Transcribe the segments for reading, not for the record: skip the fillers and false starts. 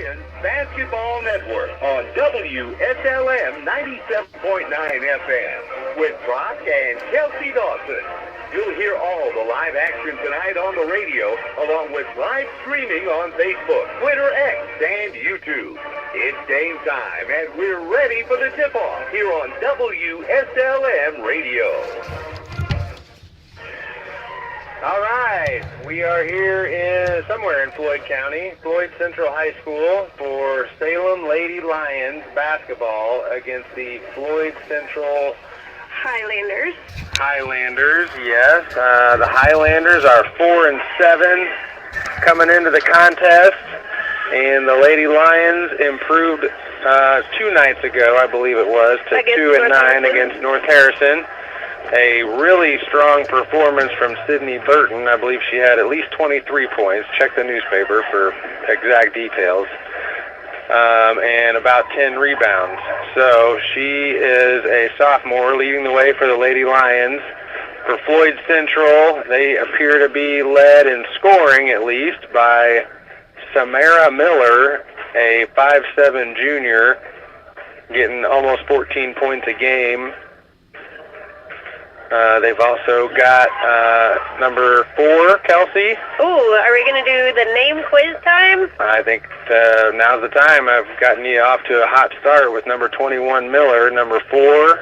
Lions Basketball Network on WSLM 97.9 FM with Brock and Kelsey Dawson. You'll hear all the live action tonight on the radio, along with live streaming on Facebook, Twitter, X, and YouTube. It's game time, and we're ready for the tip-off here on WSLM Radio. All right, we are here somewhere in Floyd County, Floyd Central High School for Salem Lady Lions basketball against the Floyd Central Highlanders. Highlanders, yes. The Highlanders are 4-7 coming into the contest, and the Lady Lions improved 2 nights ago, I believe it was, to 2-9 against North Harrison. A really strong performance from Sydney Burton. I believe she had at least 23 points. Check the newspaper for exact details. And about 10 rebounds. So she is a sophomore leading the way for the Lady Lions. For Floyd Central, they appear to be led in scoring at least by Samara Miller, a 5'7" junior, getting almost 14 points a game. They've also got number 4, Kelsey. Ooh, are we going to do the name quiz time? I think now's the time. I've gotten you off to a hot start with number 21, Miller. Number 4?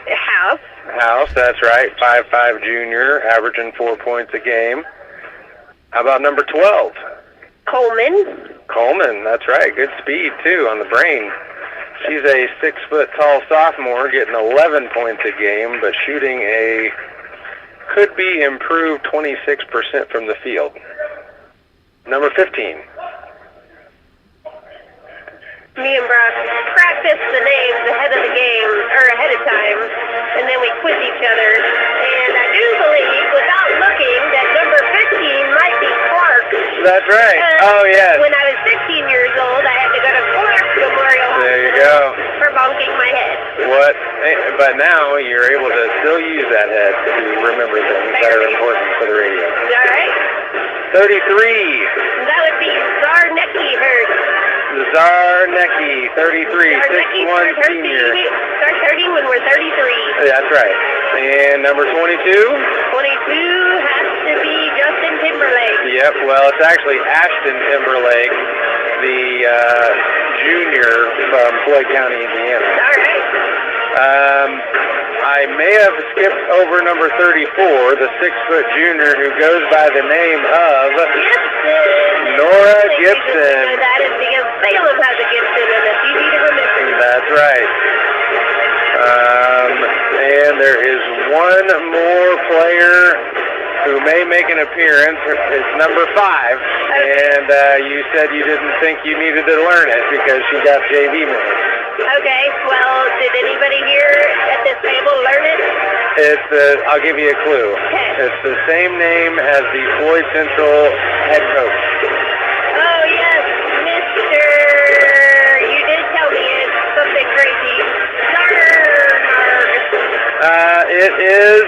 House, that's right. 5'5" junior, averaging 4 points a game. How about number 12? Coleman, that's right. Good speed, too, on the brain. She's a 6-foot-tall sophomore, getting 11 points a game, but shooting a could-be improved 26% from the field. Number 15. Me and Brock practiced the names ahead of the game, or ahead of time, and then we quiz each other. And I do believe, without looking, that number 15 might be Clark. That's right. Oh, yes. When I was 16 years old, I had to go to Clark Memorial Hospital. There you go. For bonking my head. But now you're able to still use that head to remember things that are important for the radio. All right. 33. That would be Zarnecki Hurd. Zarnecki, 33, 6'1" senior. Start starting when we're 33. That's right. And number 22? 22 has to be Justin Timberlake. Yep, well, it's actually Ashton Timberlake, the junior from Floyd County, Indiana. All right. I may have skipped over number 34, the 6-foot junior who goes by the name of Nora Gibson. That is because Salem has a Gibson, and it's easy to remember. That's right. And there is one more player who may make an appearance. It's number 5. And you said you didn't think you needed to learn it because she got JV minutes. Okay, well, did anybody here at this table learn it? I'll give you a clue. Okay. It's the same name as the Floyd Central head coach. Oh, yes, Mr. You did tell me it's something crazy. It is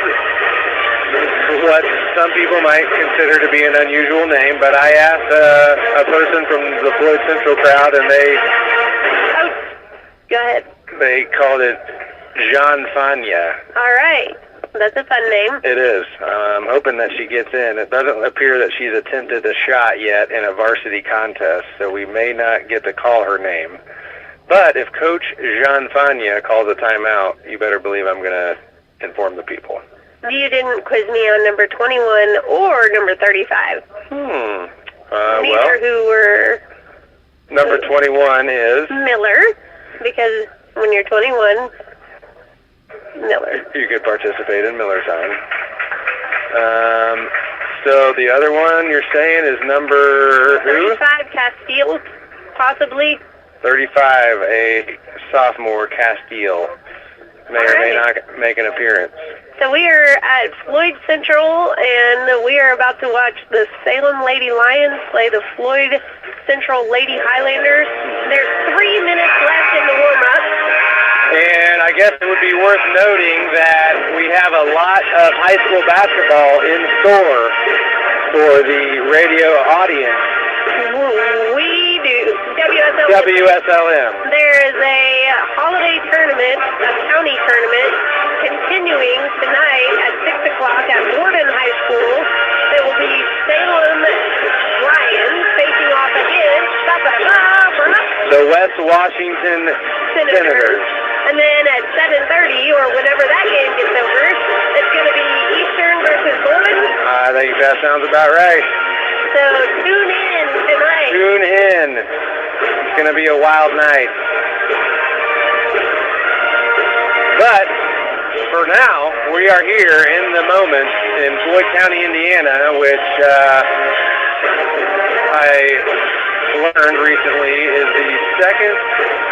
what some people might consider to be an unusual name, but I asked a person from the Floyd Central crowd, and Go ahead. they called it Jean Fania. All right. That's a fun name. It is. I'm hoping that she gets in. It doesn't appear that she's attempted a shot yet in a varsity contest, so we may not get to call her name. But if Coach Jean Fania calls a timeout, you better believe I'm going to inform the people. You didn't quiz me on number 21 or number 35. Neither who were... Number 21 is... Miller, because when you're 21, Miller. You could participate in Miller time. So the other one you're saying is number who? 35, Castile, possibly. 35, a sophomore, Castile. May or may not make an appearance. So we are at Floyd Central, and we are about to watch the Salem Lady Lions play the Floyd Central Lady Highlanders. There's 3 minutes left in the warm-up. And I guess it would be worth noting that we have a lot of high school basketball in store for the radio audience. We do. WSLM. There is a holiday tournament, a county tournament, continuing tonight at 6 o'clock at Borden High School. There will be Salem Lions facing off against the West Washington Senators. And then at 7:30, or whenever that game gets over, it's going to be Eastern versus Borden. I think that sounds about right. So tune in tonight. Tune in. It's going to be a wild night. But for now, we are here in the moment in Floyd County, Indiana, which I learned recently is the second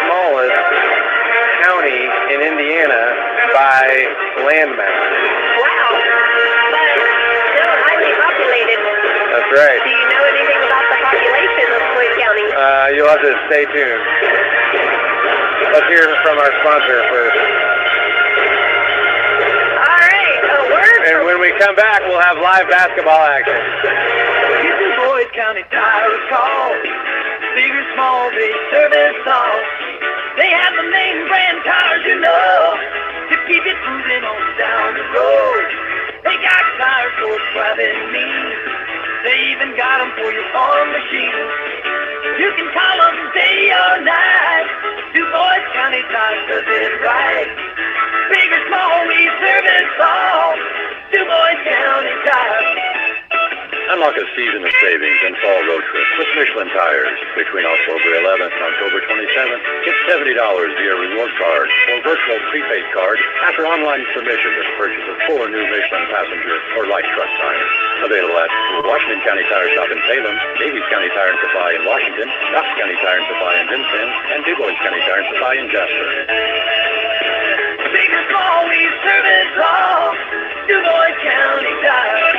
smallest county in Indiana by landmass. Wow. But still highly populated. That's right. Do you know anything about the population of Floyd County? You'll have to stay tuned. Let's hear from our sponsor first. All right. A word. And when we come back, we'll have live basketball action. Get the Floyd County Tire call. Big or small, they service all. They have the main brand tires, you know, to keep it moving on down the road. They got tires for private needs. They even got them for your farm machines. You can call them day or night. Do Floyd County Tires does it right. Big or small, we service all. Do Floyd County Tires. Unlock a season of savings and fall road trip with Michelin Tires. Between October 11th and October 27th, get $70 via reward card or virtual prepaid card after online submission with purchase of 4 new Michelin passenger or light truck tires. Available at Washington County Tire Shop in Salem, Davies County Tire and Supply in Washington, Knox County Tire and Supply in Vincennes, and DuBois County Tire and Supply in Jasper. Big or small, we service all. DuBois County Tire.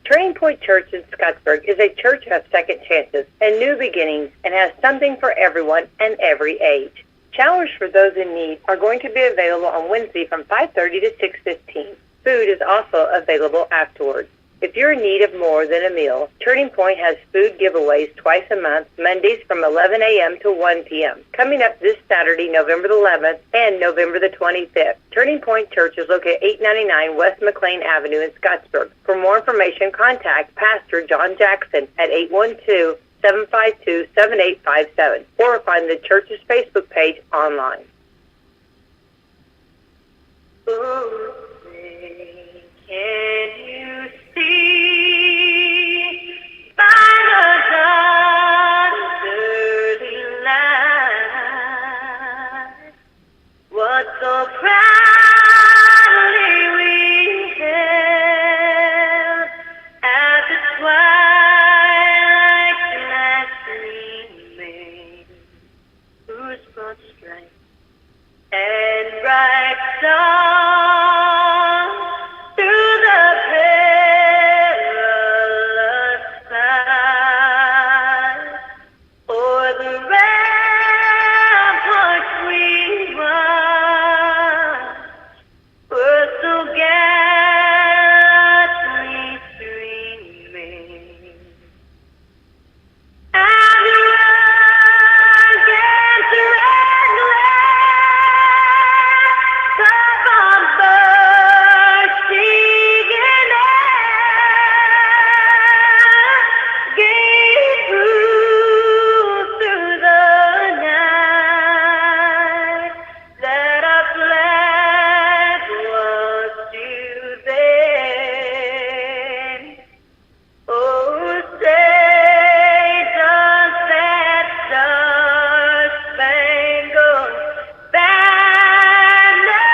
Turning Point Church in Scottsburg is a church of second chances and new beginnings and has something for everyone and every age. Showers for those in need are going to be available on Wednesday from 5:30 to 6:15. Food is also available afterwards. If you're in need of more than a meal, Turning Point has food giveaways twice a month, Mondays from 11 a.m. to 1 p.m. Coming up this Saturday, November the 11th and November the 25th. Turning Point Church is located at 899 West McLean Avenue in Scottsburg. For more information, contact Pastor John Jackson at 812-752-7857 or find the church's Facebook page online. Ooh, can you see by the dawn's early light what so proudly we hailed at the twilight's last gleaming, whose broad strength and bright song through the perilous fight, o'er the ramparts we watched, were so gallantly streaming. And the rugged threadless upon bursting in air gave proof through the night that our flag was still there. Oh, say does that star-spangled banner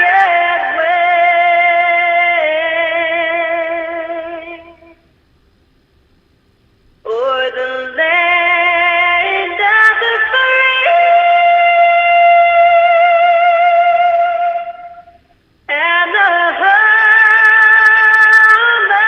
yet wave o'er the land of the free and the home of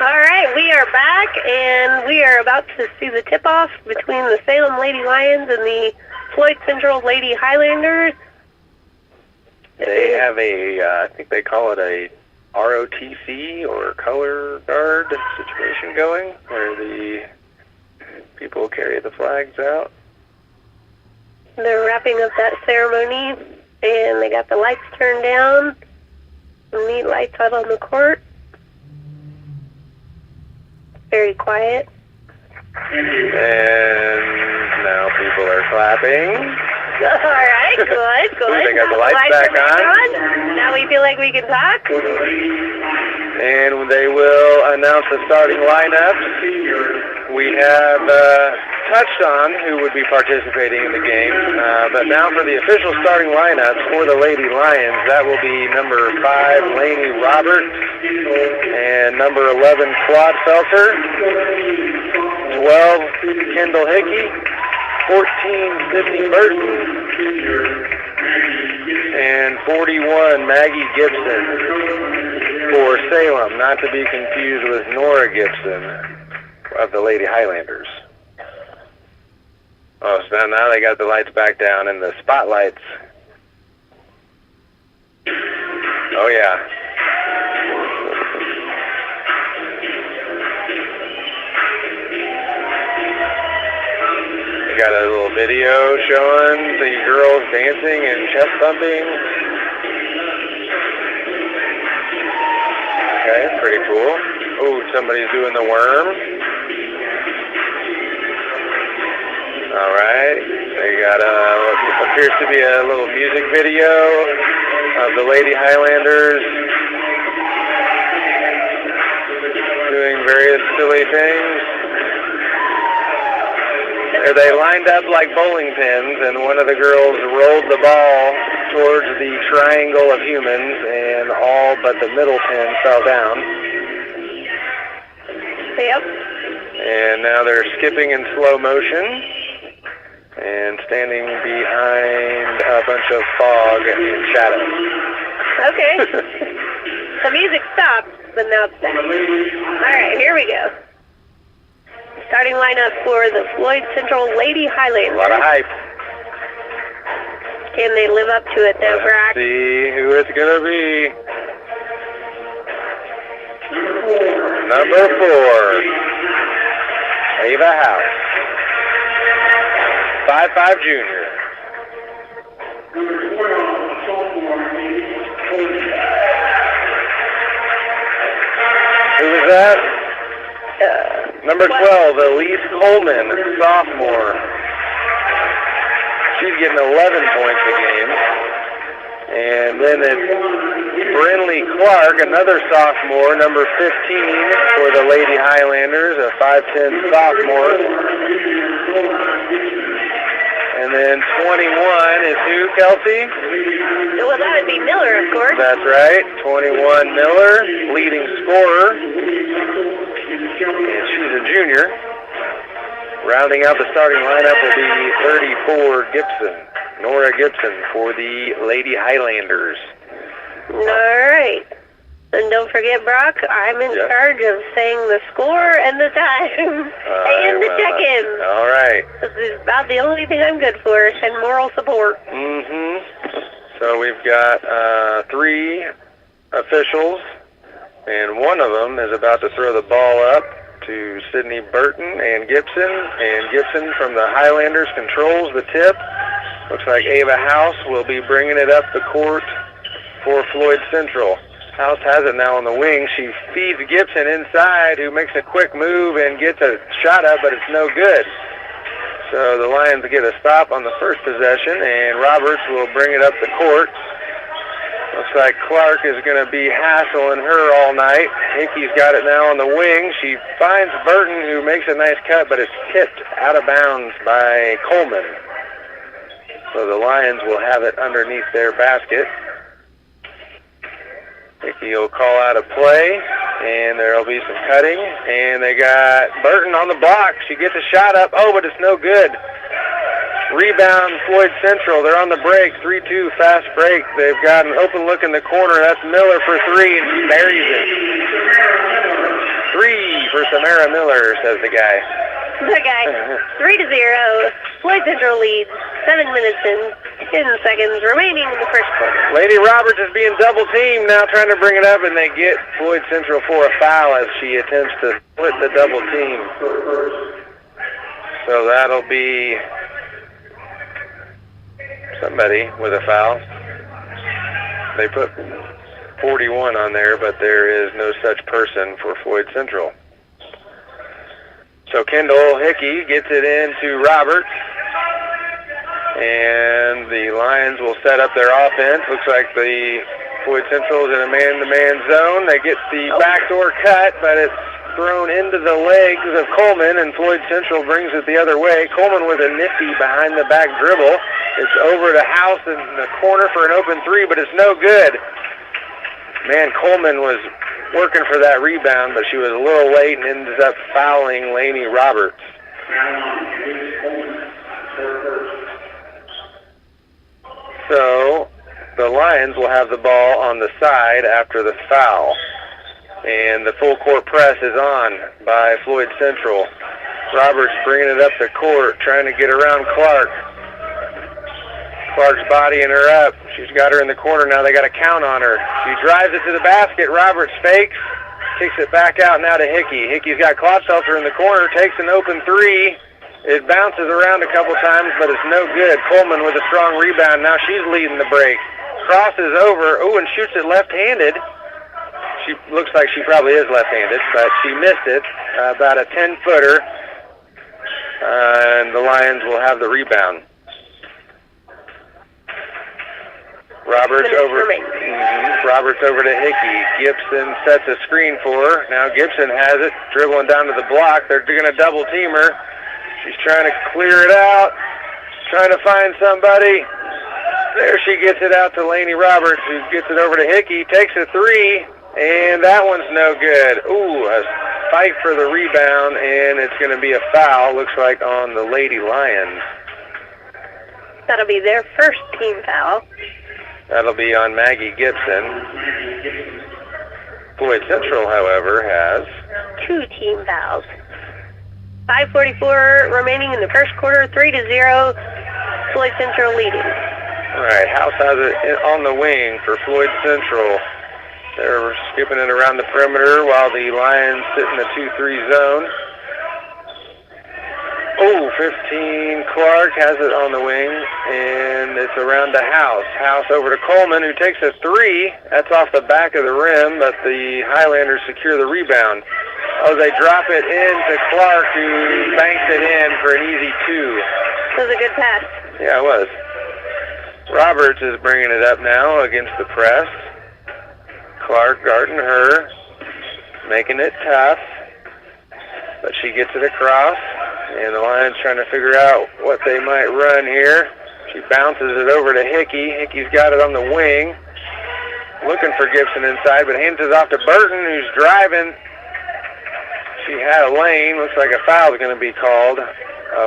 All right, we are back, and we are about to see the tip-off between the Salem Lady Lions and the Floyd Central Lady Highlanders. They have I think they call it a ROTC, or color guard situation going, where the people carry the flags out. They're wrapping up that ceremony, and they got the lights turned down. Some neat lights out on the court. Very quiet. And now people are clapping. All right, good. They got the lights back on. Now we feel like we can talk. And they will announce the starting lineups. We have touched on who would be participating in the game. But now for the official starting lineups for the Lady Lions, that will be number 5, Lainey Roberts, and number 11, Claude Felter, 12, Kendall Hickey, 14, Sydney Burton, and 41, Maggie Gibson for Salem, not to be confused with Nora Gibson of the Lady Highlanders. Oh, so now they got the lights back down and the spotlights. Oh, yeah. We got a little video showing the girls dancing and chest thumping. Okay, pretty cool. Oh, somebody's doing the worm. All right, they got what appears to be a little music video of the Lady Highlanders doing various silly things. They lined up like bowling pins, and one of the girls rolled the ball towards the triangle of humans, and all but the middle pin fell down. Yep. And now they're skipping in slow motion and standing behind a bunch of fog and shadows. Okay. The music stopped, but now it's back. All right, here we go. Starting lineup for the Floyd Central Lady Highlanders. A lot of hype. Can they live up to it, though, Brock? Let's see who it's going to be. Number 4, Ava House. 5'5" junior. Who was that? Number 12, Elise Coleman, sophomore. She's getting 11 points a game. And then it's Brinley Clark, another sophomore, number 15 for the Lady Highlanders, a 5'10" sophomore. And then 21 is who, Kelsey? Well, that would be Miller, of course. That's right, 21 Miller, leading scorer. And she's a junior. Rounding out the starting lineup will be 34 Gibson, Nora Gibson for the Lady Highlanders. All right. And don't forget, Brock, I'm in charge of saying the score and the time and the check-in. All right. This is about the only thing I'm good for, and moral support. So we've got 3 officials, and one of them is about to throw the ball up to Sydney Burton and Gibson from the Highlanders controls the tip. Looks like Ava House will be bringing it up the court for Floyd Central. House has it now on the wing. She feeds Gibson inside, who makes a quick move and gets a shot up, but it's no good. So the Lions get a stop on the first possession, and Roberts will bring it up the court. Looks like Clark is going to be hassling her all night. Hickey's got it now on the wing. She finds Burton, who makes a nice cut, but it's tipped out of bounds by Coleman. So the Lions will have it underneath their basket. Hickey will call out a play, and there will be some cutting. And they got Burton on the block. She gets a shot up. Oh, but it's no good. Rebound, Floyd Central. They're on the break. 3-2 fast break. They've got an open look in the corner. That's Miller for 3, and she buries it. 3 for Samara Miller, says the guy. The guy. 3-0. Floyd Central leads. 7 minutes and 10 seconds remaining in the first quarter. Lady Roberts is being double teamed now, trying to bring it up, and they get Floyd Central for a foul as she attempts to split the double team. So that'll be somebody with a foul. They put 41 on there, but there is no such person for Floyd Central. So Kendall Hickey gets it into Roberts, and the Lions will set up their offense. Looks like the Floyd Central is in a man-to-man zone. They get the backdoor cut, but it's thrown into the legs of Coleman, and Floyd Central brings it the other way. Coleman with a nifty behind-the-back dribble. It's over to House in the corner for an open three, but it's no good. Man, Coleman was working for that rebound, but she was a little late and ended up fouling Lainey Roberts. So the Lions will have the ball on the side after the foul. And the full court press is on by Floyd Central. Roberts bringing it up the court, trying to get around Clark. Clark's bodying her up. She's got her in the corner now. They got to count on her. She drives it to the basket. Roberts fakes, kicks it back out now to Hickey. Hickey's got Klotzelter in the corner, takes an open three. It bounces around a couple times, but it's no good. Coleman with a strong rebound. Now she's leading the break. Crosses over, and shoots it left-handed. She looks like she probably is left-handed, but she missed it. About a 10-footer, and the Lions will have the rebound. Roberts over to Hickey. Gibson sets a screen for her. Now Gibson has it, dribbling down to the block. They're going to double team her. She's trying to clear it out, trying to find somebody. There she gets it out to Lainey Roberts, who gets it over to Hickey, takes a three, and that one's no good. Ooh, a fight for the rebound, and it's going to be a foul, looks like, on the Lady Lions. That'll be their first team foul. That'll be on Maggie Gibson. Floyd Central, however, has 2 team fouls. 5:44 remaining in the first quarter. 3-0. Floyd Central leading. All right, House has it on the wing for Floyd Central. They're skipping it around the perimeter while the Lions sit in the 2-3 zone. 15, Clark has it on the wing, and it's around to House. House over to Coleman, who takes a three. That's off the back of the rim, but the Highlanders secure the rebound. They drop it in to Clark, who banks it in for an easy 2. That was a good pass. Yeah, it was. Roberts is bringing it up now against the press. Clark guarding her, making it tough, but she gets it across, and the Lions trying to figure out what they might run here. She bounces it over to Hickey. Hickey's got it on the wing, looking for Gibson inside, but hands it off to Burton, who's driving. She had a lane. Looks like a foul is going to be called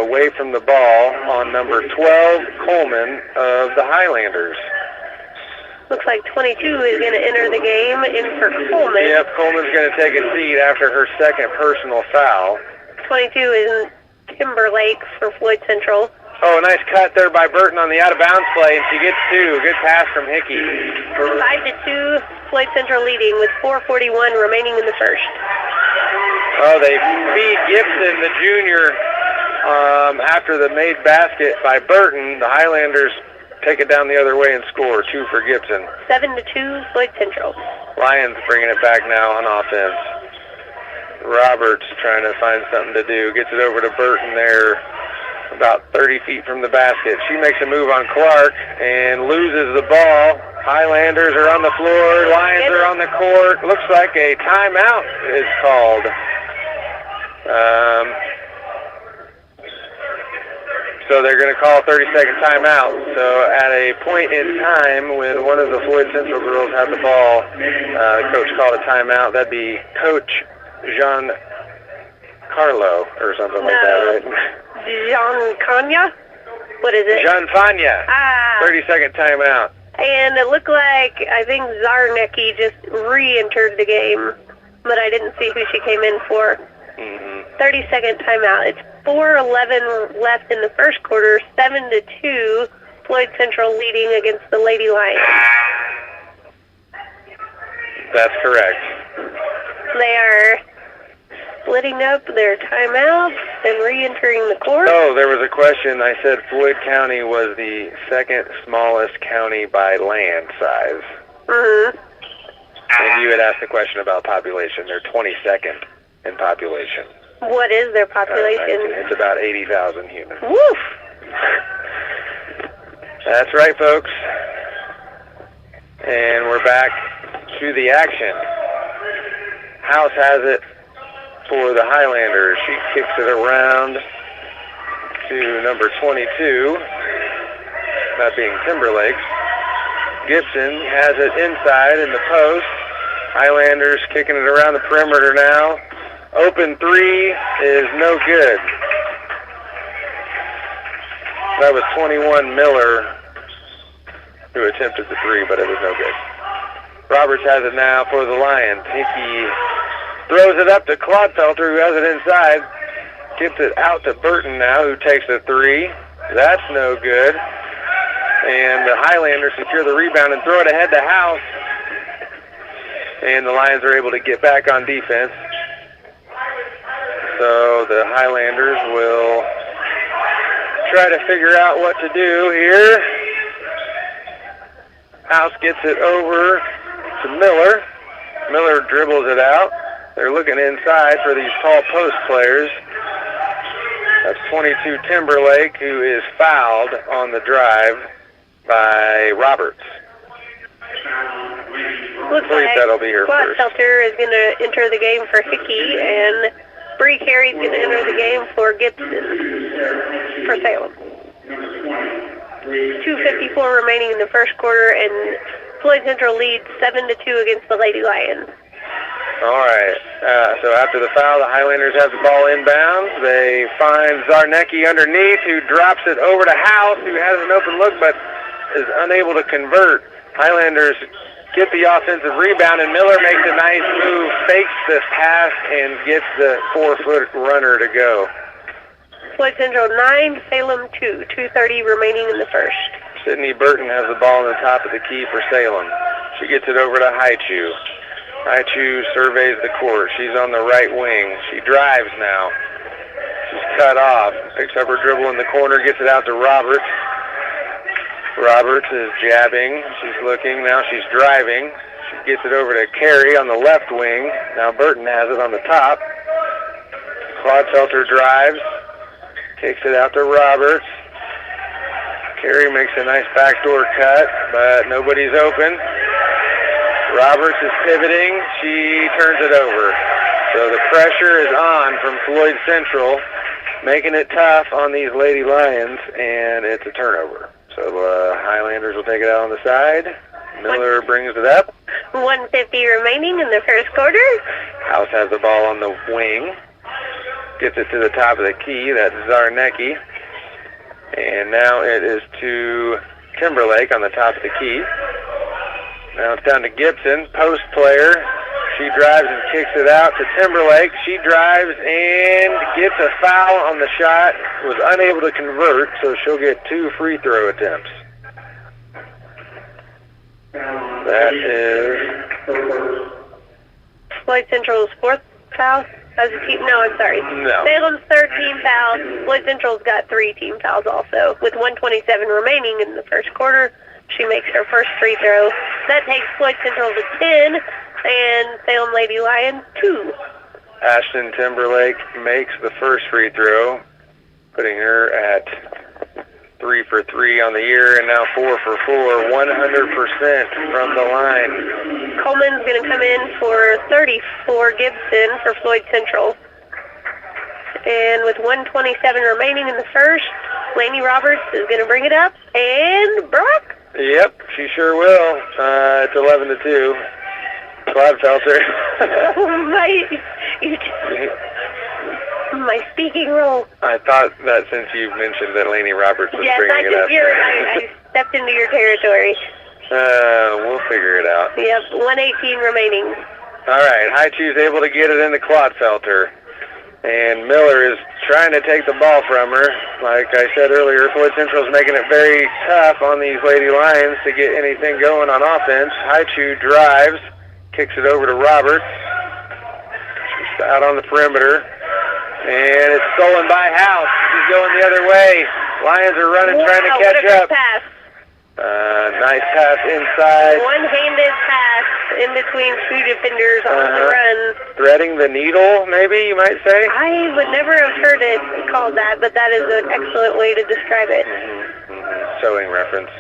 away from the ball on number 12, Coleman of the Highlanders. Looks like 22 is going to enter the game in for Coleman. Yep, Coleman's going to take a seat after her second personal foul. 22 is Timberlake for Floyd Central. Nice cut there by Burton on the out-of-bounds play, and she gets 2. Good pass from Hickey. 5-2, Floyd Central leading with 4:41 remaining in the first. They feed Gibson, the junior, after the made basket by Burton. The Highlanders take it down the other way and score. 2 for Gibson. 7-2, Floyd Central. Lions bringing it back now on offense. Roberts trying to find something to do. Gets it over to Burton there, about 30 feet from the basket. She makes a move on Clark and loses the ball. Highlanders are on the floor. Lions are on the court. Looks like a timeout is called. So they're going to call a 30-second timeout. So at a point in time when one of the Floyd Central girls had the ball, the coach called a timeout. That'd be Coach Jean Carlo or something like that, right? Jean Kanya? What is it? Jean Fanya. 30-second timeout. And it looked like, I think Zarnecki just re-entered the game, but I didn't see who she came in for. 30-second timeout. It's 4:11 left in the first quarter, 7-2. Floyd Central leading against the Lady Lions. That's correct. They are splitting up their timeouts and re-entering the court. Oh, there was a question. I said Floyd County was the second smallest county by land size. Mm-hmm. And you had asked a question about population. They're 22nd in population. What is their population? It's about 80,000 humans. Woof! That's right, folks. And we're back to the action. House has it for the Highlanders. She kicks it around to number 22, that being Timberlake. Gibson has it inside in the post. Highlanders kicking it around the perimeter now. Open three is no good. That was 21 Miller who attempted the three, but it was no good. Roberts has it now for the Lions. Hickey throws it up to Clodfelter, who has it inside. Gets it out to Burton now, who takes the three. That's no good. And the Highlanders secure the rebound and throw it ahead to House. And the Lions are able to get back on defense. So the Highlanders will try to figure out what to do here. House gets it over to Miller. Miller dribbles it out. They're looking inside for these tall post players. That's 22 Timberlake, who is fouled on the drive by Roberts. Looks like that'll be her first. Shelter is going to enter the game for Hickey, and Bree Carey's going to enter the game for Gibson for Salem. 2:54 remaining in the first quarter, and Floyd Central leads 7-2 against the Lady Lions. All right. So after the foul, the Highlanders have the ball inbounds. They find Zarnecki underneath, who drops it over to House, who has an open look but is unable to convert. Highlanders get the offensive rebound, and Miller makes a nice move, fakes the pass, and gets the 4-foot runner to go. Floyd Central 9, Salem 2. 2:30 remaining in the first. Sydney Burton has the ball on the top of the key for Salem. She gets it over to Haichu. Haichu surveys the court. She's on the right wing. She drives now. She's cut off. Picks up her dribble in the corner, gets it out to Roberts. Roberts is jabbing. She's looking. Now she's driving. She gets it over to Carey on the left wing. Now Burton has it on the top. Clodfelter drives. Takes it out to Roberts. Carey makes a nice backdoor cut, but nobody's open. Roberts is pivoting. She turns it over. So the pressure is on from Floyd Central, making it tough on these Lady Lions, and it's a turnover. So Highlanders will take it out on the side. Miller brings it up. 1:50 remaining in the first quarter. House has the ball on the wing. Gets it to the top of the key. That's Zarnecki. And now it is to Timberlake on the top of the key. Now it's down to Gibson, post player. She drives and kicks it out to Timberlake. She drives and gets a foul on the shot. Was unable to convert, so she'll get 2 free throw attempts. That is Floyd Central's 4th foul as a team. No, I'm sorry. No. Salem's 3rd team foul. Floyd Central's got 3 team fouls also. With 1:27 remaining in the first quarter, she makes her first free throw. That takes Floyd Central to 10 and Salem Lady Lions 2. Ashton Timberlake makes the first free throw, putting her at 3 for 3 on the year, and now 4 for 4, 100% from the line. Coleman's going to come in for 30 for Gibson for Floyd Central. And with 1:27 remaining in the first, Laney Roberts is going to bring it up. And Brock? Yep, she sure will. It's 11-2. Clodfelter. My speaking role. I thought that since you mentioned that Laney Roberts was bringing it up. I stepped into your territory. We'll figure it out. Yep, 1:18 remaining. All right, Haichu's able to get it into Clodfelter. And Miller is trying to take the ball from her. Like I said earlier, Floyd Central is making it very tough on these Lady Lions to get anything going on offense. Haichu drives, kicks it over to Roberts. She's out on the perimeter. And it's stolen by House. She's going the other way. Lions are running, trying to catch up. Pass. Nice pass inside. One-handed pass in between two defenders on the run. Threading the needle, maybe you might say? I would never have heard it called that, but that is an excellent way to describe it. Sewing reference.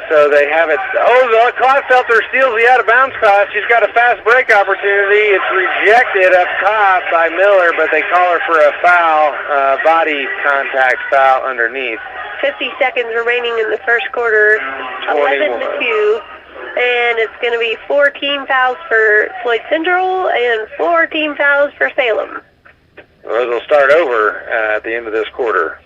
So they have it. Oh, Klotfelter steals the out-of-bounds pass. She's got a fast break opportunity. It's rejected up top by Miller, but they call her for a foul, body contact foul underneath. 50 seconds remaining in the first quarter, 11-2, and it's going to be 4 team fouls for Floyd Central and 4 team fouls for Salem. Well, they'll start over at the end of this quarter.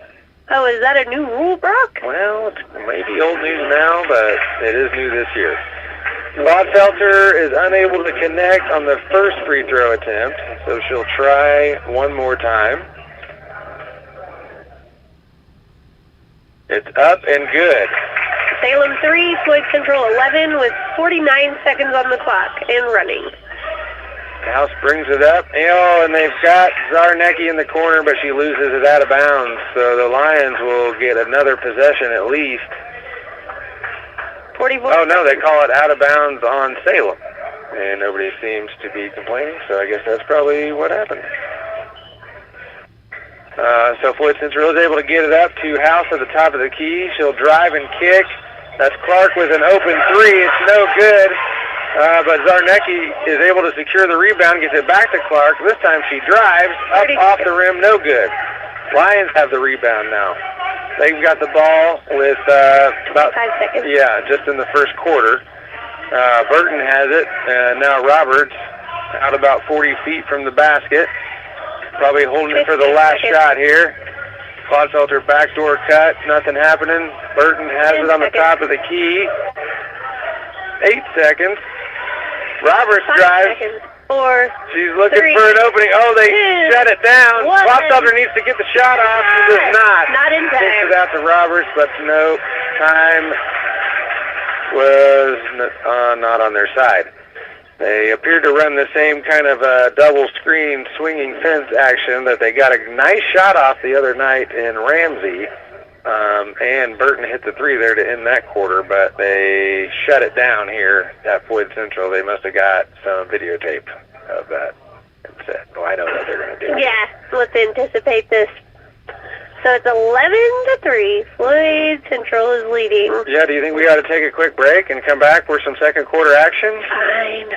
Oh, is that a new rule, Brock? Well, it's maybe old news now, but it is new this year. Klotfelter is unable to connect on the first free throw attempt, so she'll try one more time. It's up and good. Salem 3, Floyd Central 11 with 49 seconds on the clock and running. House brings it up. And they've got Zarnecki in the corner, but she loses it out of bounds. So the Lions will get another possession at least. 44. Oh, no, they call it out of bounds on Salem. And nobody seems to be complaining, so I guess that's probably what happened. So Floyd Central is able to get it up to House at the top of the key. She'll drive and kick. That's Clark with an open three. It's no good. But Zarnecki is able to secure the rebound, gets it back to Clark. This time she drives up off the rim, no good. Lions have the rebound now. They've got the ball with about 5 seconds. Yeah, just in the first quarter. Burton has it, and now Roberts out about 40 feet from the basket. Probably holding it for the last shot here. Klotfelter backdoor cut, nothing happening. Burton has it on the top of the key. 8 seconds. Roberts drives. 5 seconds. 4. She's looking 3, for an opening. Oh, they 2, shut it down. 1. Klotfelter needs to get the shot off. She does not. Not in time. Kicks it out to Roberts, but no, time was not on their side. They appeared to run the same kind of double screen swinging fence action that they got a nice shot off the other night in Ramsey. And Burton hit the three there to end that quarter, but they shut it down here at Floyd Central. They must have got some videotape of that and said, I know what they're going to do. Yeah, let's anticipate this. So it's 11-3. Floyd Central is leading. Yeah, do you think we ought to take a quick break and come back for some second quarter action? Fine.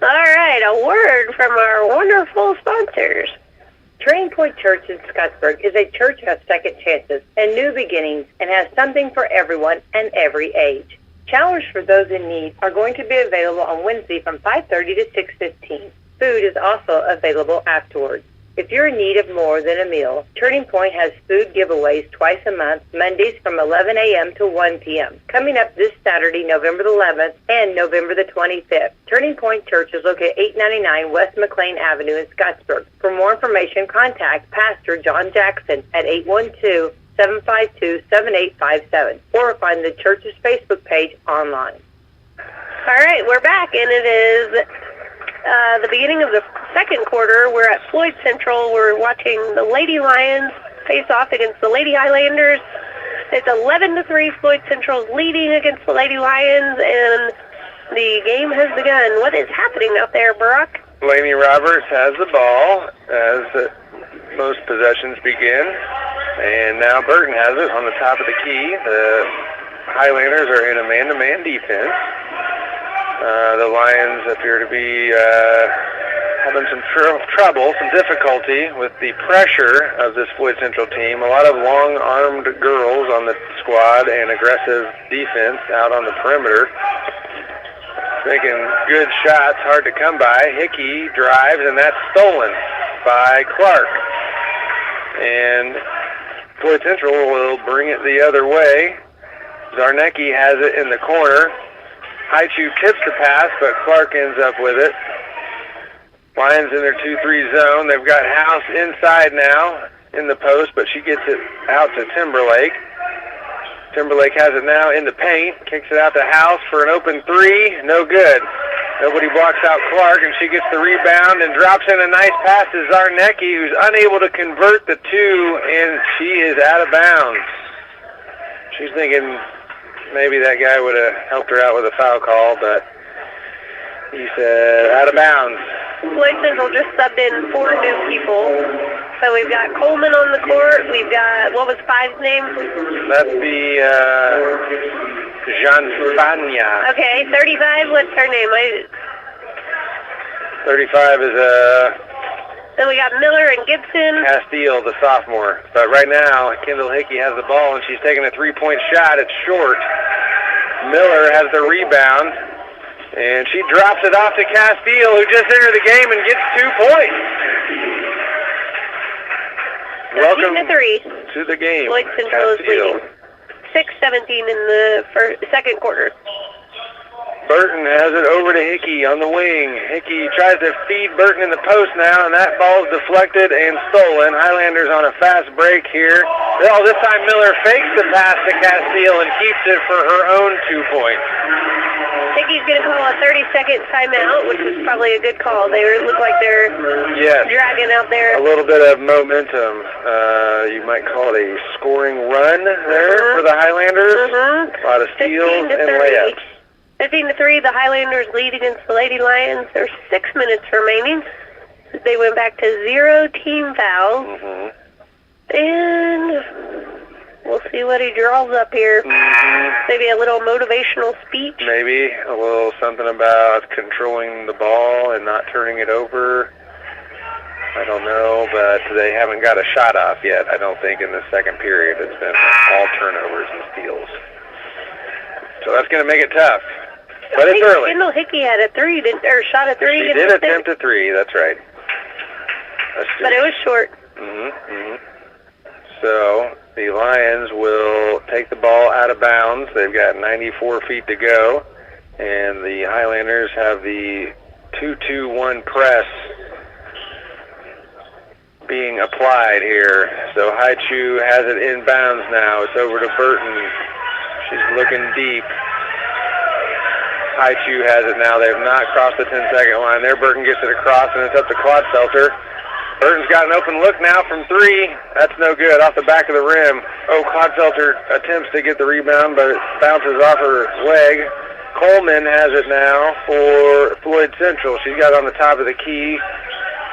All right, a word from our wonderful sponsors. Turning Point Church in Scottsburg is a church of second chances and new beginnings and has something for everyone and every age. Showers for those in need are going to be available on Wednesday from 5:30 to 6:15. Food is also available afterwards. If you're in need of more than a meal, Turning Point has food giveaways twice a month, Mondays from 11 a.m. to 1 p.m. Coming up this Saturday, November the 11th and November the 25th. Turning Point Church is located at 899 West McLean Avenue in Scottsburg. For more information, contact Pastor John Jackson at 812-752-7857 or find the church's Facebook page online. All right, we're back, and it is the beginning of the second quarter. We're at Floyd Central. We're watching the Lady Lions face off against the Lady Highlanders. It's 11-3. Floyd Central's leading against the Lady Lions, and the game has begun. What is happening out there, Brock? Lainey Roberts has the ball as most possessions begin, and now Burton has it on the top of the key. The Highlanders are in a man-to-man defense. The Lions appear to be having some trouble, some difficulty with the pressure of this Floyd Central team. A lot of long-armed girls on the squad and aggressive defense out on the perimeter. Making good shots, hard to come by. Hickey drives, and that's stolen by Clark. And Floyd Central will bring it the other way. Zarnecki has it in the corner. Haichu tips the pass, but Clark ends up with it. Lions in their 2-3 zone. They've got House inside now in the post, but she gets it out to Timberlake. Timberlake has it now in the paint, kicks it out to House for an open three. No good. Nobody blocks out Clark, and she gets the rebound and drops in a nice pass to Zarnecki, who's unable to convert the two, and she is out of bounds. She's thinking maybe that guy would have helped her out with a foul call, but he said out of bounds. Floyd Central just subbed in 4 new people. So we've got Coleman on the court. We've got, what was 5's name? That's the Jean Spagna. Okay, 35, what's her name? 35 is Then we got Miller and Gibson. Castile, the sophomore. But right now, Kendall Hickey has the ball, and she's taking a three-point shot. It's short. Miller has the rebound, and she drops it off to Castile, who just entered the game and gets 2 points. Welcome to 3. To the game. Floyd Central is leading. 6-17 in the second quarter. Burton has it over to Hickey on the wing. Hickey tries to feed Burton in the post now, and that ball is deflected and stolen. Highlanders on a fast break here. Oh, this time Miller fakes the pass to Castile and keeps it for her own 2 points. Hickey's going to call a 30-second timeout, which is probably a good call. They look like they're dragging out there. A little bit of momentum. You might call it a scoring run there for the Highlanders. A lot of steals and layups. 15-3, the Highlanders lead against the Lady Lions. There's 6 minutes remaining. They went back to 0 team fouls. And we'll see what he draws up here. Maybe a little motivational speech. Maybe a little something about controlling the ball and not turning it over. I don't know, but they haven't got a shot off yet, I don't think, in the second period. It's been all turnovers and steals. So that's going to make it tough. But it's early. Kendall Hickey had a shot at 3. She did attempt a 3, that's right. But it was short. So the Lions will take the ball out of bounds. They've got 94 feet to go. And the Highlanders have the 2-2-1 press being applied here. So Haichu has it inbounds now. It's over to Burton. She's looking deep. Haichu has it now. They have not crossed the 10-second line there. Burton gets it across, and it's up to Clodfelter. Burton's got an open look now from 3. That's no good. Off the back of the rim. Oh, Clodfelter attempts to get the rebound, but it bounces off her leg. Coleman has it now for Floyd Central. She's got it on the top of the key.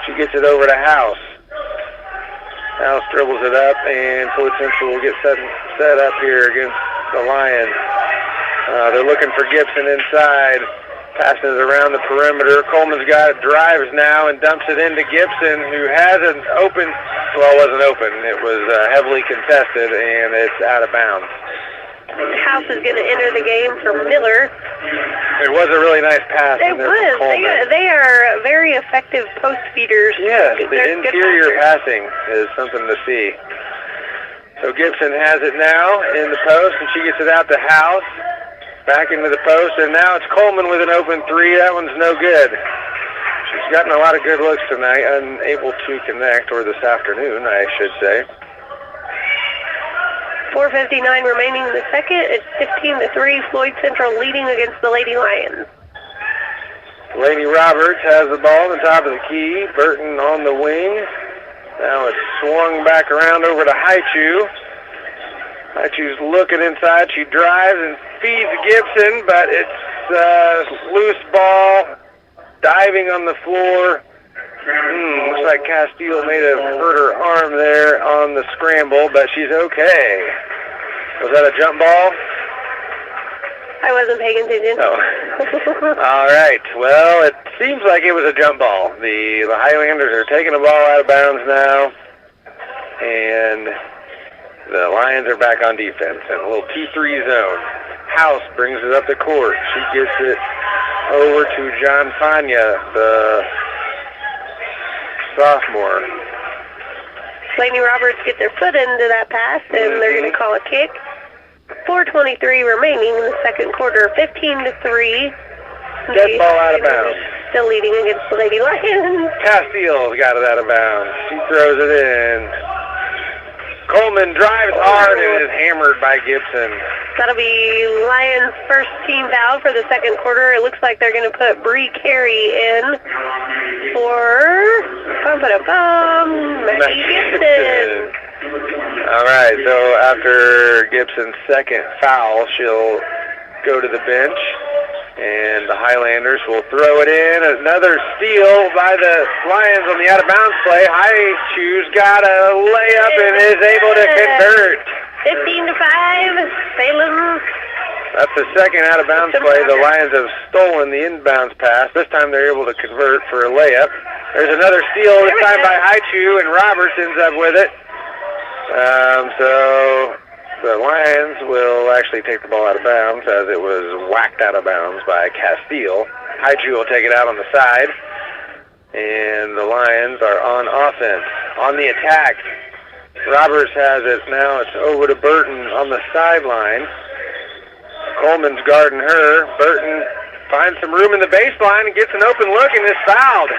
She gets it over to House. House dribbles it up, and Floyd Central will get set up here against the Lions. They're looking for Gibson inside. Passes around the perimeter. Coleman's got it, drives now, and dumps it into Gibson, who has an open, well, it wasn't open. It was heavily contested, and it's out of bounds. House is going to enter the game for Miller. It was a really nice pass. It was. They are very effective post feeders. Yes, the interior passing is something to see. So Gibson has it now in the post, and she gets it out to House. Back into the post, and now it's Coleman with an open 3. That one's no good. She's gotten a lot of good looks tonight, unable to connect, or this afternoon, I should say. 4:59 remaining in the second. It's 15-3. Floyd Central leading against the Lady Lions. Lady Roberts has the ball on the top of the key. Burton on the wing. Now it's swung back around over to Haichu. Haichu's looking inside. She drives and feeds Gibson, but it's loose ball, diving on the floor. Looks like Castile may have hurt her arm there on the scramble, but she's okay. Was that a jump ball? I wasn't paying attention. Oh. All right. Well, it seems like it was a jump ball. The Highlanders are taking the ball out of bounds now, and the Lions are back on defense in a little 2-3 zone. House brings it up the court. She gets it over to John Fania, the sophomore. Lainey Roberts gets her foot into that pass, and they're going to call a kick. 4:23 remaining in the second quarter. 15-3. Dead ball out of bounds. still leading against the Lady Lions. Castile's got it out of bounds. She throws it in. Coleman drives hard and is hammered by Gibson. That'll be Lions' first team foul for the second quarter. It looks like they're going to put Bree Carey in for Maggie Gibson. All right, so after Gibson's second foul, she'll go to the bench, and the Highlanders will throw it in. Another steal by the Lions on the out-of-bounds play. Highlanders got a layup and is able to convert. 15-5, Salem. That's the second out-of-bounds play. The Lions have stolen the inbounds pass. This time they're able to convert for a layup. There's another steal, this time by Haichu, and Roberts ends up with it. So the Lions will actually take the ball out of bounds as it was whacked out of bounds by Castile. Haichu will take it out on the side, and the Lions are on offense. On the attack, Roberts has it now. It's over to Burton on the sideline. Coleman's guarding her. Burton finds some room in the baseline and gets an open look and is fouled.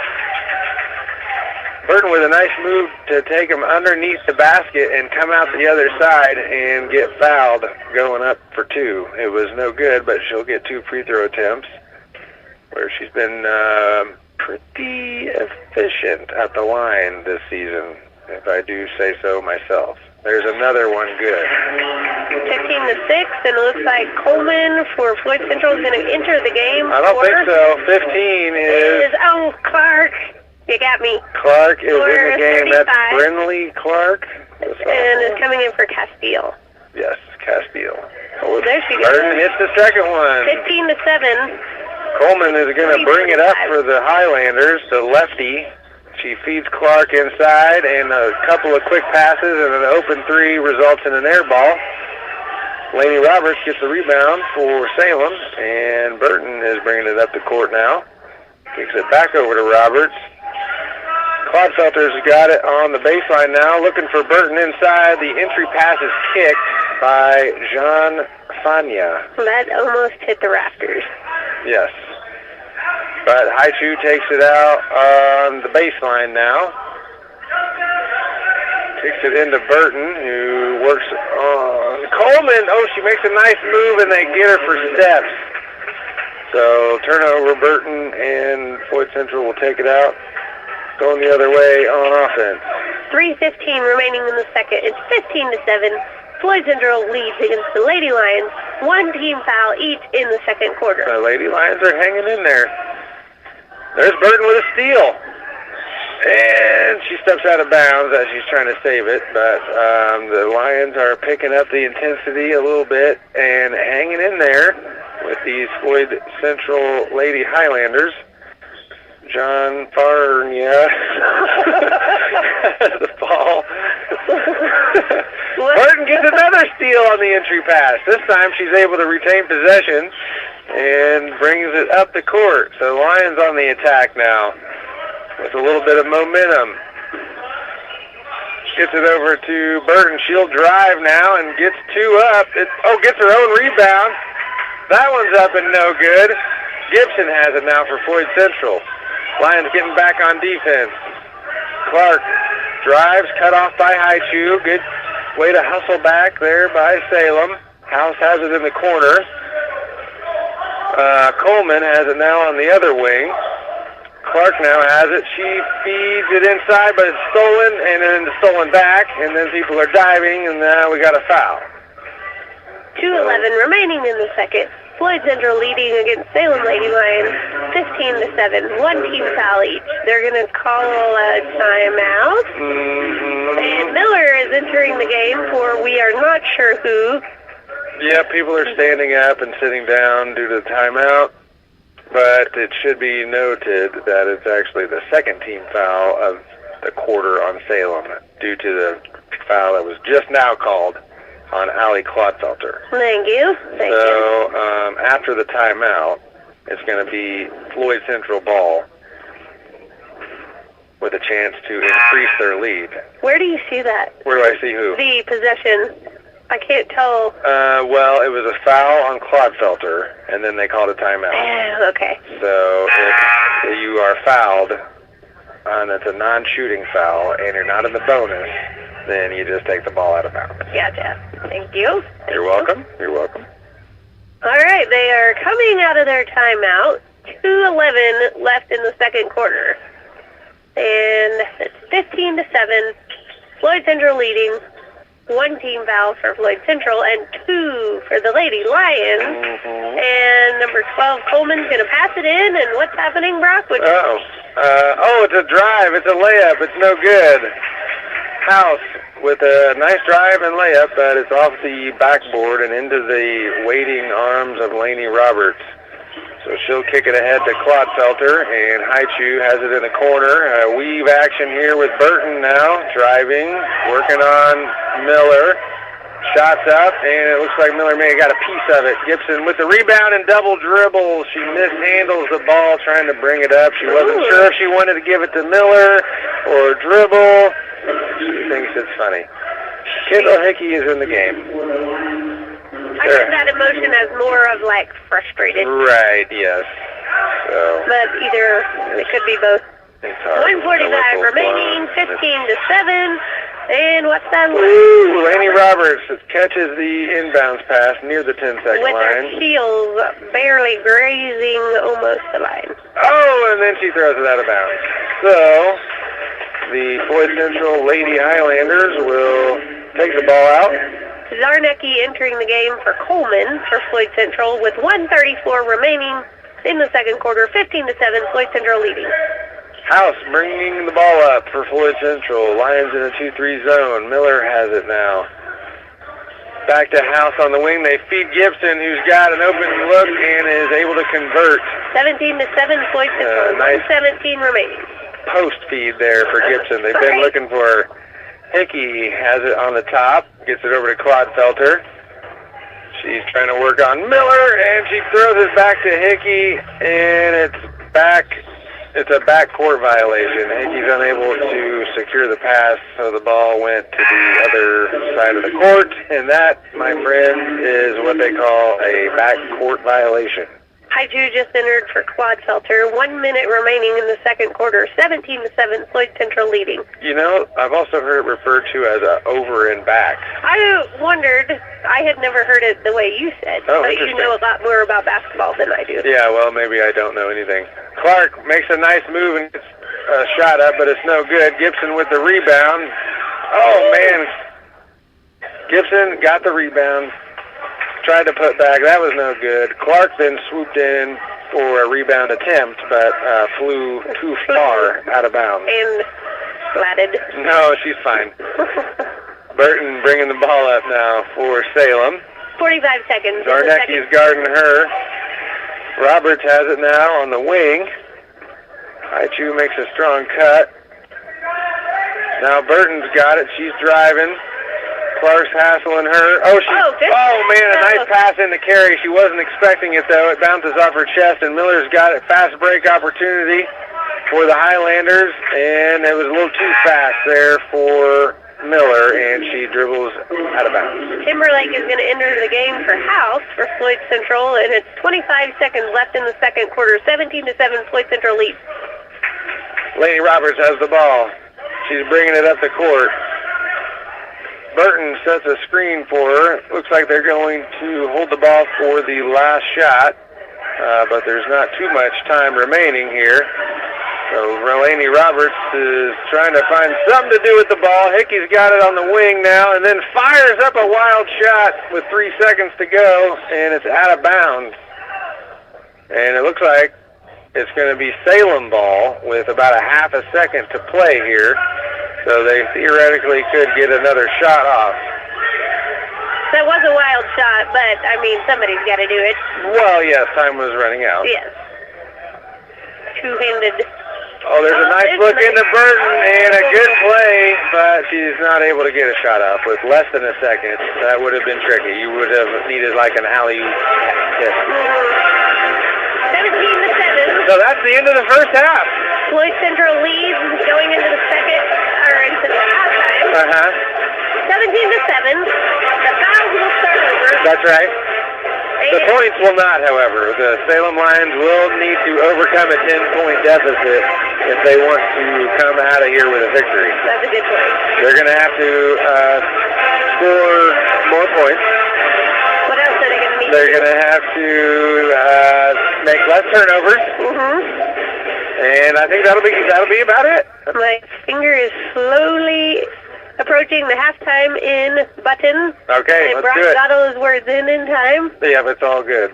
Burton with a nice move to take him underneath the basket and come out the other side and get fouled going up for two. It was no good, but she'll get 2 free throw attempts where she's been pretty efficient at the line this season, if I do say so myself. There's another one good. 15-6, and it looks like Coleman for Floyd Central is going to enter the game. I don't think so. 15 is... Oh, Clark. You got me. Clark is in the game. 35. That's Brinley Clark. And is coming in for Castile. Yes, Castile. Oh, there she goes. Burton hits the second one. 15-7. Coleman is going to bring it up for the Highlanders, the lefty. She feeds Clark inside, and a couple of quick passes and an open three results in an air ball. Lainey Roberts gets the rebound for Salem, and Burton is bringing it up the court now. Kicks it back over to Roberts. Clodfelter's got it on the baseline now, looking for Burton inside. The entry pass is kicked by Jean Fania. That almost hit the rafters. Yes. But Haichu takes it out on the baseline now. Kicks it into Burton, who works on Coleman. Oh, she makes a nice move, and they get her for steps. So turnover, Burton and Floyd Central will take it out. Going the other way on offense. 3:15 remaining in the second. It's 15-7. Floyd Central leads against the Lady Lions. 1 team foul each in the second quarter. The Lady Lions are hanging in there. There's Burton with a steal. And she steps out of bounds as she's trying to save it. But the Lions are picking up the intensity a little bit and hanging in there with these Floyd Central Lady Highlanders. John Farnia has the ball. Burton gets another steal on the entry pass. This time she's able to retain possession and brings it up the court. So the Lions on the attack now with a little bit of momentum. Gets it over to Burton. She'll drive now and gets 2 up. Gets her own rebound. That one's up and no good. Gibson has it now for Floyd Central. Lions getting back on defense. Clark drives, cut off by Haichu. Good way to hustle back there by Salem. House has it in the corner. Coleman has it now on the other wing. Clark now has it. She feeds it inside, but it's stolen, and then stolen back, and then people are diving, and now we got a foul. 2:11 remaining in the second. Floyd Central leading against Salem Lady Lions, 15-7. 1 team foul each. They're going to call a timeout. And Miller is entering the game for we are not sure who. Yeah, people are standing up and sitting down due to the timeout. But it should be noted that it's actually the second team foul of the quarter on Salem due to the foul that was just now called on Allie Clodfelter. Thank you. Thank you. After the timeout, it's going to be Floyd Central ball with a chance to increase their lead. Where do you see that? Where do I see who? The possession. I can't tell. Well, it was a foul on Clodfelter, and then they called a timeout. Okay. So if you are fouled, and it's a non-shooting foul, and you're not in the bonus, then you just take the ball out of bounds. Gotcha. Thank you. You're welcome. You're welcome. All right, they are coming out of their timeout. 2:11 left in the second quarter. And it's 15-7. Floyd Central leading. 1 team foul for Floyd Central and 2 for the Lady Lions. And number 12, Coleman's going to pass it in. And what's happening, Brock? It's a drive. It's a layup. It's no good. House with a nice drive and layup, but it's off the backboard and into the waiting arms of Lainey Roberts. So she'll kick it ahead to Clodfelter, and Haichu has it in the corner. Weave action here with Burton now, driving, working on Miller. Shots up, and it looks like Miller may have got a piece of it. Gibson with the rebound and double dribble. She mishandles the ball trying to bring it up. She wasn't sure if she wanted to give it to Miller or dribble. She thinks it's funny. Kendall Hickey is in the game. I get that emotion as more of like frustrated. Right, yes. So, but either it could be both. 1:45 remaining, 15-7. And what's that? Ooh, Lainey Roberts catches the inbounds pass near the 10-second line. With her heels barely grazing almost the line. Oh, and then she throws it out of bounds. So, the Floyd Central Lady Highlanders will take the ball out. Zarnecki entering the game for Coleman for Floyd Central with 1:34 remaining in the second quarter. 15-7, Floyd Central leading. House bringing the ball up for Floyd Central. Lions in a 2-3 zone. Miller has it now. Back to House on the wing. They feed Gibson, who's got an open look and is able to convert. 17-7, Floyd Central. Nice 17 remaining. Post feed there for Gibson. They've been looking for her. Hickey has it on the top. Gets it over to Clodfelter. She's trying to work on Miller, and she throws it back to Hickey, and it's back. It's a backcourt violation. Hickey's unable to secure the pass, so the ball went to the other side of the court, and that, my friend, is what they call a backcourt violation. Haichu just entered for Clodfelter. 1 minute remaining in the second quarter. 17-7, Floyd Central leading. You know, I've also heard it referred to as a over and back. I wondered. I had never heard it the way you said. Oh, but you know a lot more about basketball than I do. Yeah, well, maybe I don't know anything. Clark makes a nice move and gets a shot up, but it's no good. Gibson with the rebound. Oh, man. Gibson got the rebound. Tried to put back. That was no good. Clark then swooped in for a rebound attempt, but flew too far out of bounds. And slatted. No, she's fine. Burton bringing the ball up now for Salem. 45 seconds. Zarnecki is guarding her. Roberts has it now on the wing. Haichu makes a strong cut. Now Burton's got it. She's driving. Clark's hassling her. Oh, man, a nice pass into Carey. She wasn't expecting it, though. It bounces off her chest, and Miller's got it. Fast break opportunity for the Highlanders, and it was a little too fast there for Miller, and she dribbles out of bounds. Timberlake is going to enter the game for House for Floyd Central, and it's 25 seconds left in the second quarter. 17-7, Floyd Central leads. Lainey Roberts has the ball. She's bringing it up the court. Burton sets a screen for her. Looks like they're going to hold the ball for the last shot, but there's not too much time remaining here. So Lainey Roberts is trying to find something to do with the ball. Hickey's got it on the wing now, and then fires up a wild shot with 3 seconds to go, and it's out of bounds. And it looks like it's going to be Salem ball with about a half a second to play here. So they theoretically could get another shot off. That was a wild shot, but, I mean, somebody's got to do it. Well, yes, time was running out. Yes. Two-handed. Oh, there's a nice look into Burton and a good play, but she's not able to get a shot off with less than a second. That would have been tricky. You would have needed like an alley-oop hit. 17-7. So that's the end of the first half. Floyd Central leads going into the second, or into the halftime. 17-7. The foul That's right. The points will not, however. The Salem Lions will need to overcome a 10-point deficit if they want to come out of here with a victory. That's a good point. They're going to have to score more points. What else are they going to need? They're going to have to make less turnovers. And I think that'll be about it. My finger is slowly approaching the halftime in button. Okay, and let's do it. Brock got all his words in time. Yeah, but it's all good.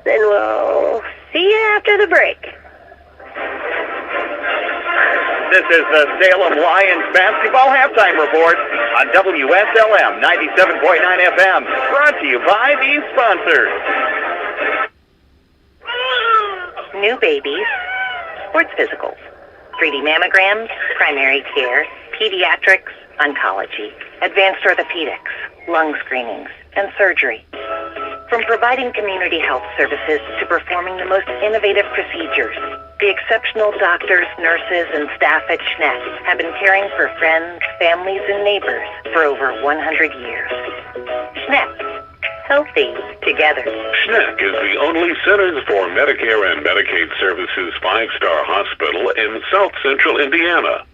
Then we'll see you after the break. This is the Salem Lions basketball halftime report on WSLM 97.9 FM. Brought to you by these sponsors. New babies, sports physicals, 3D mammograms, primary care, pediatrics, oncology, advanced orthopedics, lung screenings, and surgery. From providing community health services to performing the most innovative procedures, the exceptional doctors, nurses, and staff at SNEC have been caring for friends, families, and neighbors for over 100 years. SNEC, healthy together. SNEC is the only Centers for Medicare and Medicaid Services 5-star hospital in South Central Indiana.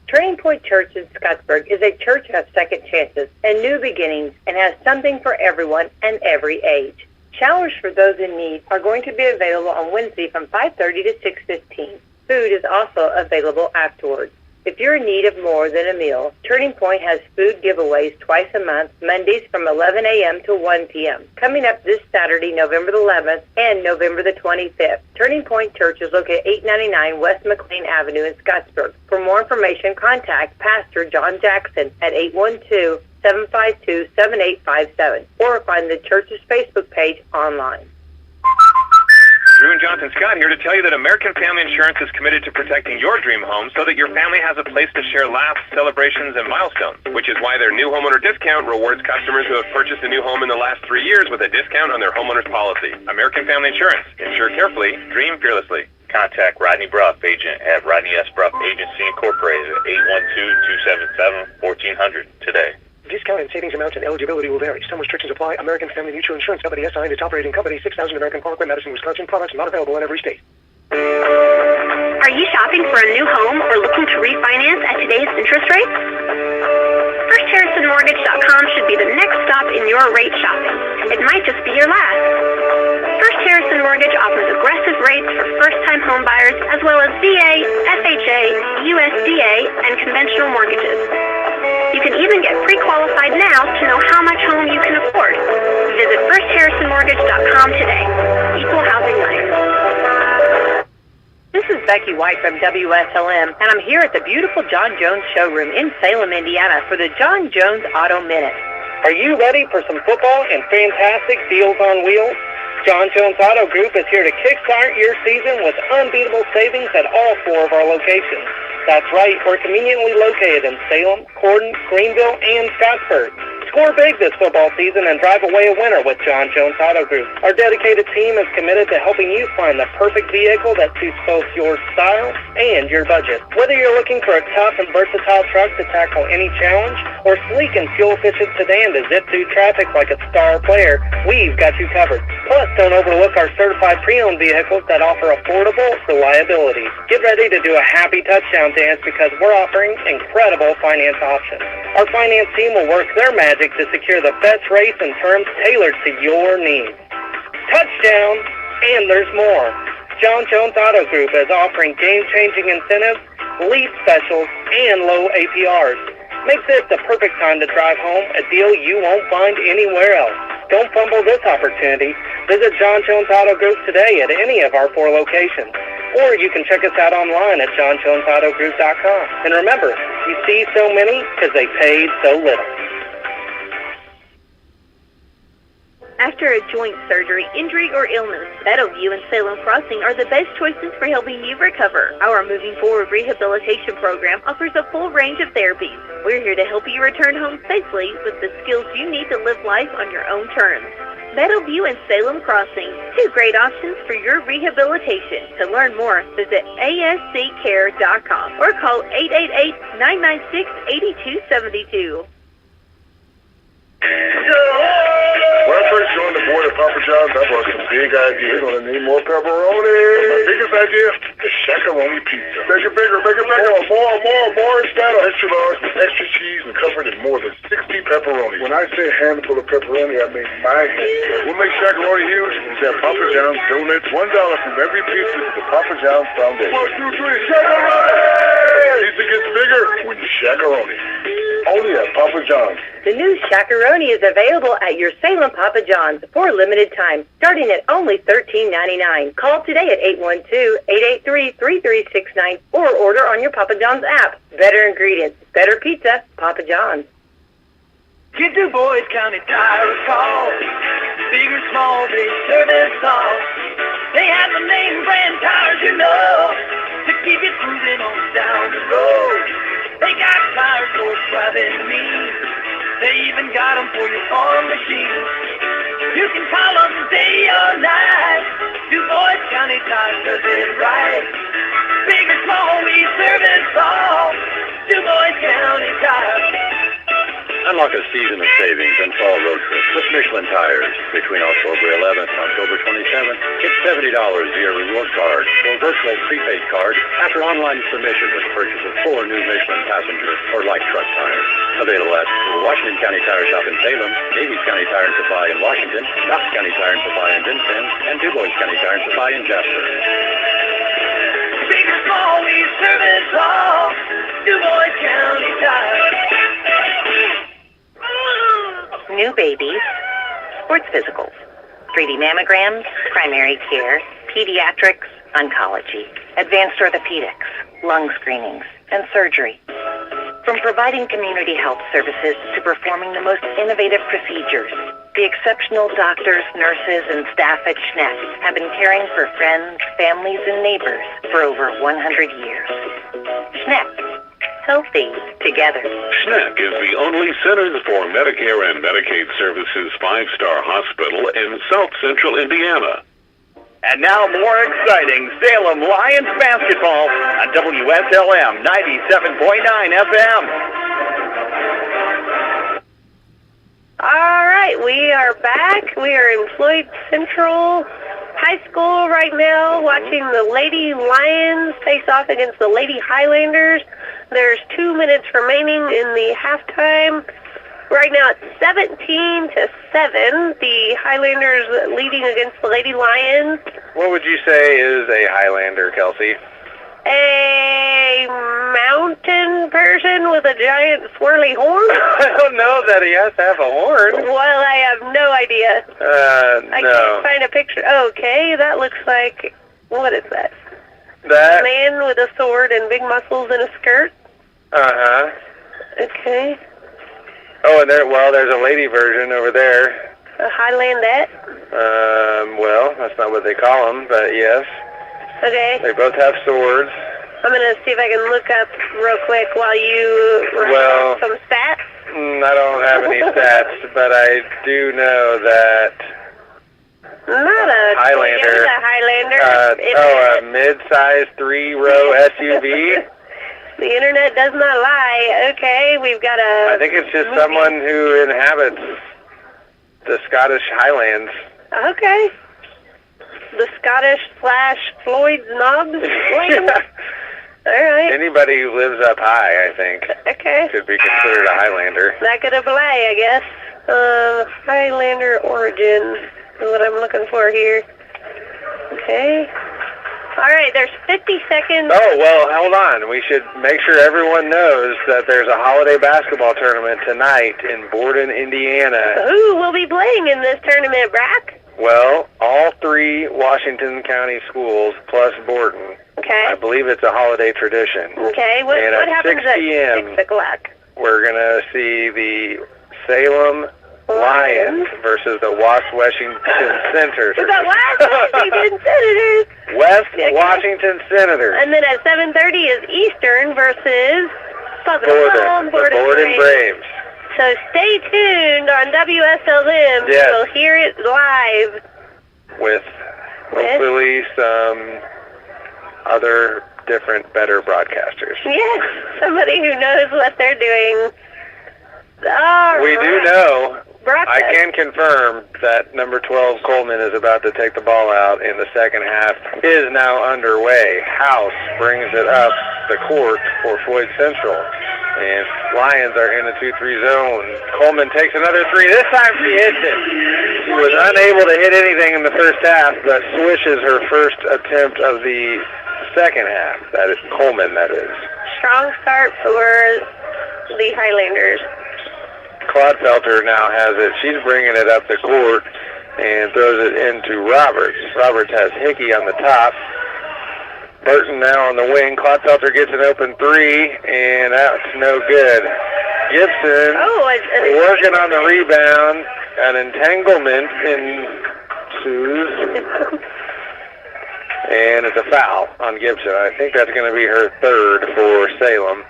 Turning Point Church in Scottsburg is a church of second chances and new beginnings and has something for everyone and every age. Showers for those in need are going to be available on Wednesday from 5:30 to 6:15. Food is also available afterwards. If you're in need of more than a meal, Turning Point has food giveaways twice a month, Mondays from 11 a.m. to 1 p.m. Coming up this Saturday, November the 11th and November the 25th. Turning Point Church is located at 899 West McLean Avenue in Scottsburg. For more information, contact Pastor John Jackson at 812-752-7857 or find the church's Facebook page online. Drew and Johnson Scott here to tell you that American Family Insurance is committed to protecting your dream home so that your family has a place to share laughs, celebrations, and milestones, which is why their new homeowner discount rewards customers who have purchased a new home in the last 3 years with a discount on their homeowner's policy. American Family Insurance. Insure carefully, dream fearlessly. Contact Rodney Bruff, agent at Rodney S. Bruff Agency Incorporated at 812-277-1400 today. Discount and savings amounts and eligibility will vary. Some restrictions apply. American Family Mutual Insurance Company SI and its operating company, 6000 American Parkway, Madison, Wisconsin. Products not available in every state. Are you shopping for a new home or looking to refinance at today's interest rates? FirstHarrisonMortgage.com should be the next stop in your rate shopping. It might just be your last. First Harrison Mortgage offers aggressive rates for first-time home buyers as well as VA, FHA, USDA, and conventional mortgages. You can even get pre-qualified now to know how much home you can afford. Visit FirstHarrisonMortgage.com today. Equal housing lender. This is Becky White from WSLM, and I'm here at the beautiful John Jones showroom in Salem, Indiana for the John Jones Auto Minute. Are you ready for some football and fantastic deals on wheels? John Jones Auto Group is here to kickstart your season with unbeatable savings at all 4 of our locations. That's right, we're conveniently located in Salem, Corden, Greenville, and Scottsburg. Score big this football season and drive away a winner with John Jones Auto Group. Our dedicated team is committed to helping you find the perfect vehicle that suits both your style and your budget. Whether you're looking for a tough and versatile truck to tackle any challenge, or sleek and fuel-efficient sedan to zip through traffic like a star player, we've got you covered. Plus, don't overlook our certified pre-owned vehicles that offer affordable reliability. Get ready to do a happy touchdown dance because we're offering incredible finance options. Our finance team will work their magic to secure the best rates and terms tailored to your needs. Touchdown, and there's more. John Jones Auto Group is offering game-changing incentives, lease specials, and low APRs. Make this the perfect time to drive home, a deal you won't find anywhere else. Don't fumble this opportunity. Visit John Jones Auto Group today at any of our 4 locations. Or you can check us out online at johnjonesautogroup.com. And remember, you see so many because they paid so little. After a joint surgery, injury, or illness, Meadowview and Salem Crossing are the best choices for helping you recover. Our Moving Forward Rehabilitation Program offers a full range of therapies, We're here to help you return home safely with the skills you need to live life on your own terms. Meadowview and Salem Crossing, two great options for your rehabilitation. To learn more, visit asccare.com or call 888-996-8272. When I first joined the board at Papa John's, I brought some big ideas. We're going to need more pepperoni. My biggest idea, the shakaroni pizza. Make it bigger, make it bigger. More instead of extra large with extra cheese and covered in more than 60 pepperoni. When I say a handful of pepperoni, I mean my handful. What makes shakaroni huge is that Papa John's donates $1 from every pizza to the Papa John's Foundation. 1, 2, 3, shakaroni! Pizza gets bigger when you shakaroni. Only at Papa John's. The new Shakaroni is available at your Salem Papa John's for a limited time, starting at only $13.99. Call today at 812-883-3369 or order on your Papa John's app. Better ingredients, better pizza, Papa John's. Give Du Bois County Tire a call. Big or small, they service all. They have the name brand tires, you know, to keep you cruising on down the road. They got tires for driving means. They even got them for your farm machine. You can call them day or night. Du Bois County Tires does it right. Big or small, we service all. Du Bois County Tires. Unlock a season of savings and fall road trips with Michelin tires. Between October 11th and October 27th, get $70 via reward card or virtual prepaid card after online submission with purchase of 4 new Michelin passenger or light truck tires. Available at Washington County Tire Shop in Salem, Davies County Tire and Supply in Washington, Knox County Tire and Supply in Vincennes, and Du Bois County Tire and Supply in Jasper. Big or small, we service all. Du Bois County Tire. New babies, sports physicals, 3D mammograms, primary care, pediatrics, oncology, advanced orthopedics, lung screenings, and surgery. From providing community health services to performing the most innovative procedures, the exceptional doctors, nurses, and staff at Schneck have been caring for friends, families, and neighbors for over 100 years. Schneck. Healthy together. Schneck is the only Centers for Medicare and Medicaid Services 5-star hospital in South Central Indiana. And now more exciting Salem Lions basketball on WSLM 97.9 FM. All right, we are back. We are in Floyd Central High School right now watching the Lady Lions face off against the Lady Highlanders. There's 2 minutes remaining in the halftime. Right now it's 17-7. The Highlanders leading against the Lady Lions. What would you say is a Highlander, Kelsey? A mountain person with a giant swirly horn? I don't know that he has to have a horn. Well, I have no idea. I can't find a picture. Okay, that looks like... What is that? That? A man with a sword and big muscles and a skirt? Uh-huh. Okay. Oh, and there's a lady version over there. A Highlandette? Well, that's not what they call them, but yes. Okay. They both have swords. I'm going to see if I can look up real quick while you write some stats. I don't have any stats, but I do know that... Not a Highlander. A Highlander. A mid-sized 3-row SUV. The internet does not lie. Okay, we've got a... I think it's just someone who inhabits the Scottish Highlands. Okay. The Scottish/Floyd's Knobs land? All right. Anybody who lives up high, I think, could be considered a Highlander. That could apply, I guess. Highlander origin is what I'm looking for here. Okay. All right, there's 50 seconds. Oh, well, hold on. We should make sure everyone knows that there's a holiday basketball tournament tonight in Borden, Indiana. Who will be playing in this tournament, Brock? Well, all 3 Washington County schools plus Borden. Okay. I believe it's a holiday tradition. Okay, what happens at 6 o'clock? We're going to see the Salem Lions versus the Washington Senators. The Washington Senators. Washington Senators. And then at 7:30 is Eastern versus Borden Braves. So stay tuned on WSLM. Yes. You'll hear it live. With hopefully some other different, better broadcasters. Yes, somebody who knows what they're doing. We do know. Brock I can confirm that number 12 Coleman is about to take the ball out, and the second half is now underway. House brings it up the court for Floyd Central, and Lions are in the 2-3 zone. Coleman takes another three. This time she hits it. She was unable to hit anything in the first half, but swishes her first attempt of the second half. That is Coleman, that is. Strong start for the Highlanders. Clodfelter now has it. She's bringing it up the court and throws it into Roberts. Roberts has Hickey on the top. Burton now on the wing. Clodfelter gets an open three, and that's no good. Gibson working on the rebound. An entanglement ensues. And it's a foul on Gibson. I think that's going to be her third for Salem.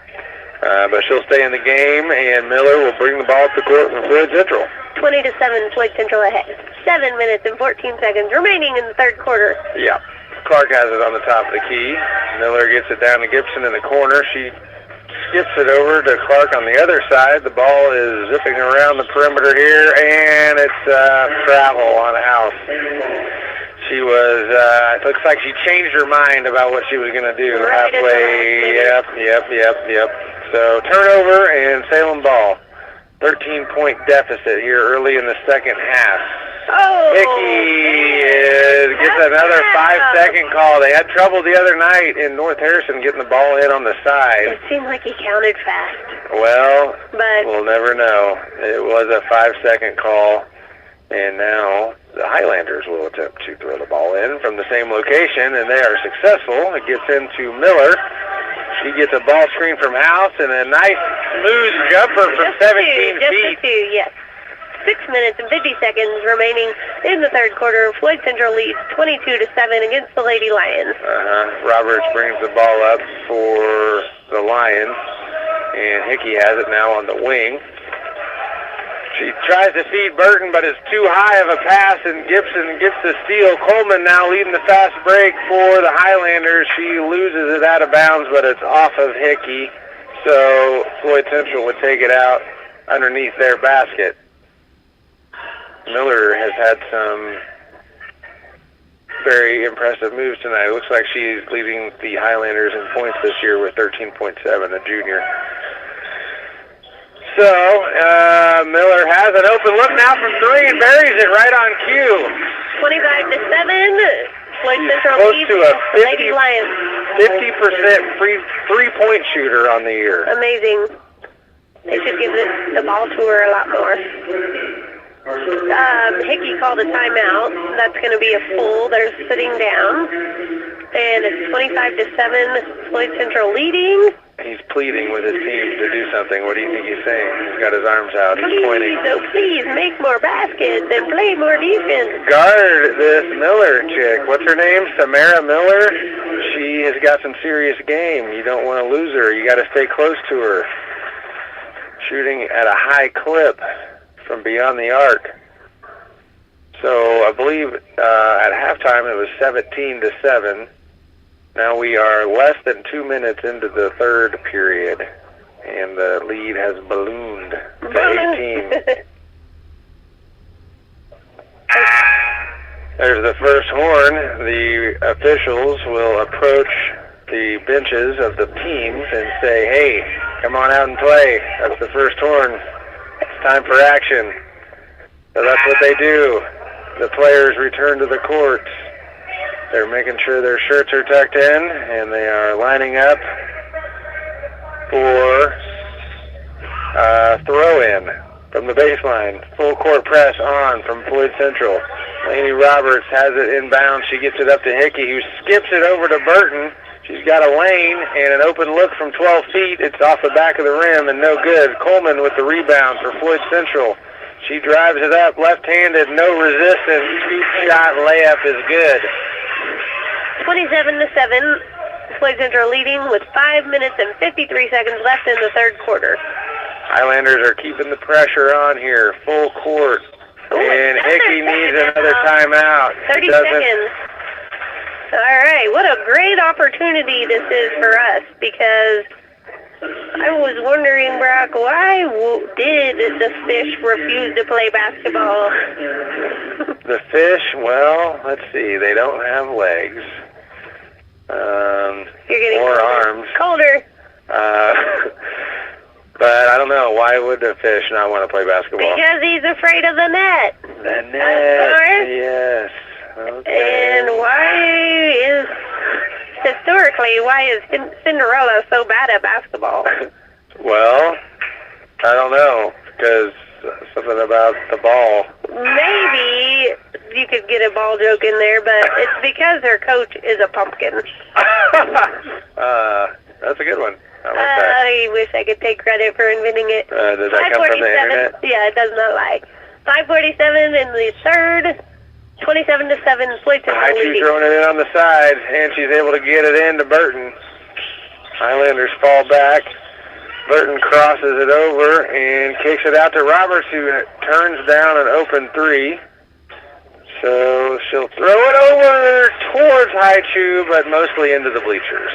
But she'll stay in the game, and Miller will bring the ball up the court from Floyd Central. 20-7, Floyd Central ahead. 7 minutes and 14 seconds remaining in the third quarter. Yeah. Clark has it on the top of the key. Miller gets it down to Gibson in the corner. She skips it over to Clark on the other side. The ball is zipping around the perimeter here, and it's travel on House. She was, it looks like she changed her mind about what she was going to do halfway. Yep. So turnover and Salem ball. 13-point deficit here early in the second half. Hickey gets another 5-second call. They had trouble the other night in North Harrison getting the ball in on the side. It seemed like he counted fast. Well, we'll never know. It was a 5-second call, and now the Highlanders will attempt to throw the ball in from the same location, and they are successful. It gets into Miller. She gets a ball screen from House and a nice smooth jumper from 17 feet. Yes. 6 minutes and 50 seconds remaining in the third quarter. Floyd Central leads 22-7 against the Lady Lions. Roberts brings the ball up for the Lions, and Hickey has it now on the wing. She tries to feed Burton, but it's too high of a pass, and Gibson gets the steal. Coleman now leading the fast break for the Highlanders. She loses it out of bounds, but it's off of Hickey. So Floyd Central would take it out underneath their basket. Miller has had some very impressive moves tonight. It looks like she's leading the Highlanders in points this year with 13.7, a junior. So, Miller has an open look now from three and buries it right on cue. 25-7. Floyd Central close leads to a the Lady Lions. 50% three-point shooter on the year. Amazing. They should give the ball to her a lot more. Hickey called a timeout. That's going to be a full. They're sitting down. And it's 25-7. Floyd Central leading. He's pleading with his team to do something. What do you think he's saying? He's got his arms out. He's pointing. Please make more baskets and play more defense. Guard this Miller chick. What's her name? Samara Miller. She has got some serious game. You don't want to lose her. You got to stay close to her. Shooting at a high clip from beyond the arc. So I believe at halftime it was 17-7. Now we are less than 2 minutes into the third period, and the lead has ballooned to 18. There's the first horn. The officials will approach the benches of the teams and say, hey, come on out and play. That's the first horn. It's time for action. So that's what they do. The players return to the court. They're making sure their shirts are tucked in, and they are lining up for throw-in from the baseline. Full court press on from Floyd Central. Lainey Roberts has it inbound. She gets it up to Hickey, who skips it over to Burton. She's got a lane and an open look from 12 feet. It's off the back of the rim and no good. Coleman with the rebound for Floyd Central. She drives it up left-handed, no resistance. Two-shot layup is good. 27-7. Floyd Central leading with 5 minutes and 53 seconds left in the third quarter. Highlanders are keeping the pressure on here, full court. And Hickey needs another timeout. 30 seconds. All right, what a great opportunity this is for us, because I was wondering, Brock, why did the Fish refuse to play basketball? The Fish, well, let's see, they don't have legs. You're getting or arms. Colder. But I don't know, why would the Fish not want to play basketball? Because he's afraid of the net. The net, yes. Okay. And historically, why is Cinderella so bad at basketball? Well, I don't know, because something about the ball. Maybe you could get a ball joke in there, but it's because their coach is a pumpkin. That's a good one. I wish I could take credit for inventing it. Does that come from the internet? Yeah, it does not lie. 5:47 in the third. 27-7, Floyd Central leading. She's throwing it in on the side, and she's able to get it in to Burton. Highlanders fall back. Burton crosses it over and kicks it out to Roberts, who turns down an open three. So she'll throw it over towards Haichu, but mostly into the bleachers.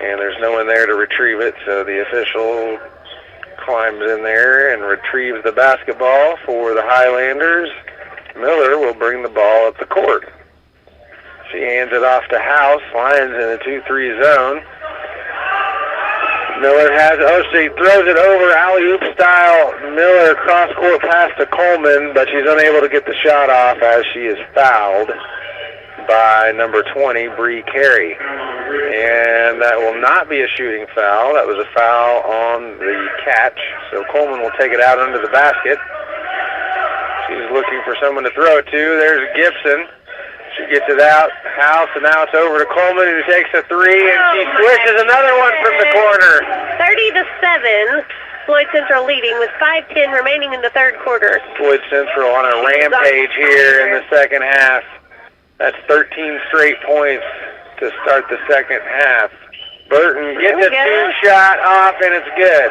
And there's no one there to retrieve it, so the official climbs in there and retrieves the basketball for the Highlanders. Miller will bring the ball up the court. She hands it off to House. Lions in a 2-3 zone. Miller she throws it over alley-oop style. Miller cross-court pass to Coleman, but she's unable to get the shot off as she is fouled by number 20, Bree Carey. And that will not be a shooting foul. That was a foul on the catch. So Coleman will take it out under the basket. She's looking for someone to throw it to. There's Gibson. She gets it out. House, and now it's over to Coleman, who takes a three, and she swishes another one from the corner. 30-7. Floyd Central leading with 5:10 remaining in the third quarter. Floyd Central on a rampage here in the second half. That's 13 straight points to start the second half. Burton gets a two-shot off, and it's good.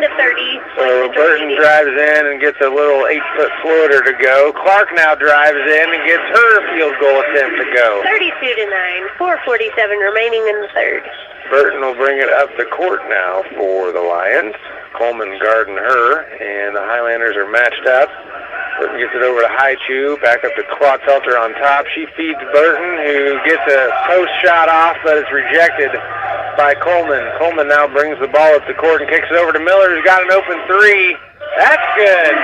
9-30. So Burton drives in and gets a little 8-foot floater to go. Clark now drives in and gets her field goal attempt to go. 32-9. 4:47 remaining in the third. Burton will bring it up the court now for the Lions. Coleman guarding her, and the Highlanders are matched up. Burton gets it over to Haichu, back up to Klotzelter on top. She feeds Burton, who gets a post shot off, but it's rejected by Coleman. Coleman now brings the ball up the court and kicks it over to Miller, who's got an open three. That's good.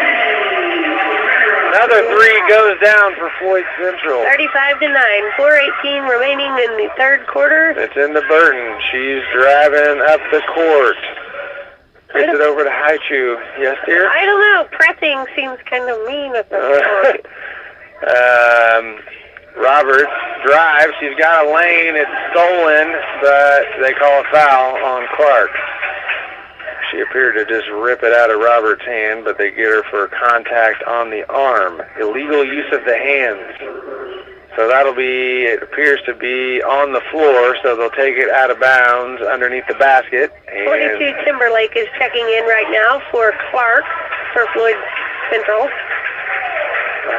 Another three goes down for Floyd Central. 35-9. 4:18 remaining in the third quarter. It's into Burton. She's driving up the court. Gets it over to Haichu. Yes, dear? I don't know. Pressing seems kind of mean at this point. Roberts drives. She's got a lane. It's stolen, but they call a foul on Clark. She appeared to just rip it out of Roberts' hand, but they get her for contact on the arm. Illegal use of the hands. So it appears to be on the floor, so they'll take it out of bounds underneath the basket. 42 Timberlake is checking in right now for Clark for Floyd Central.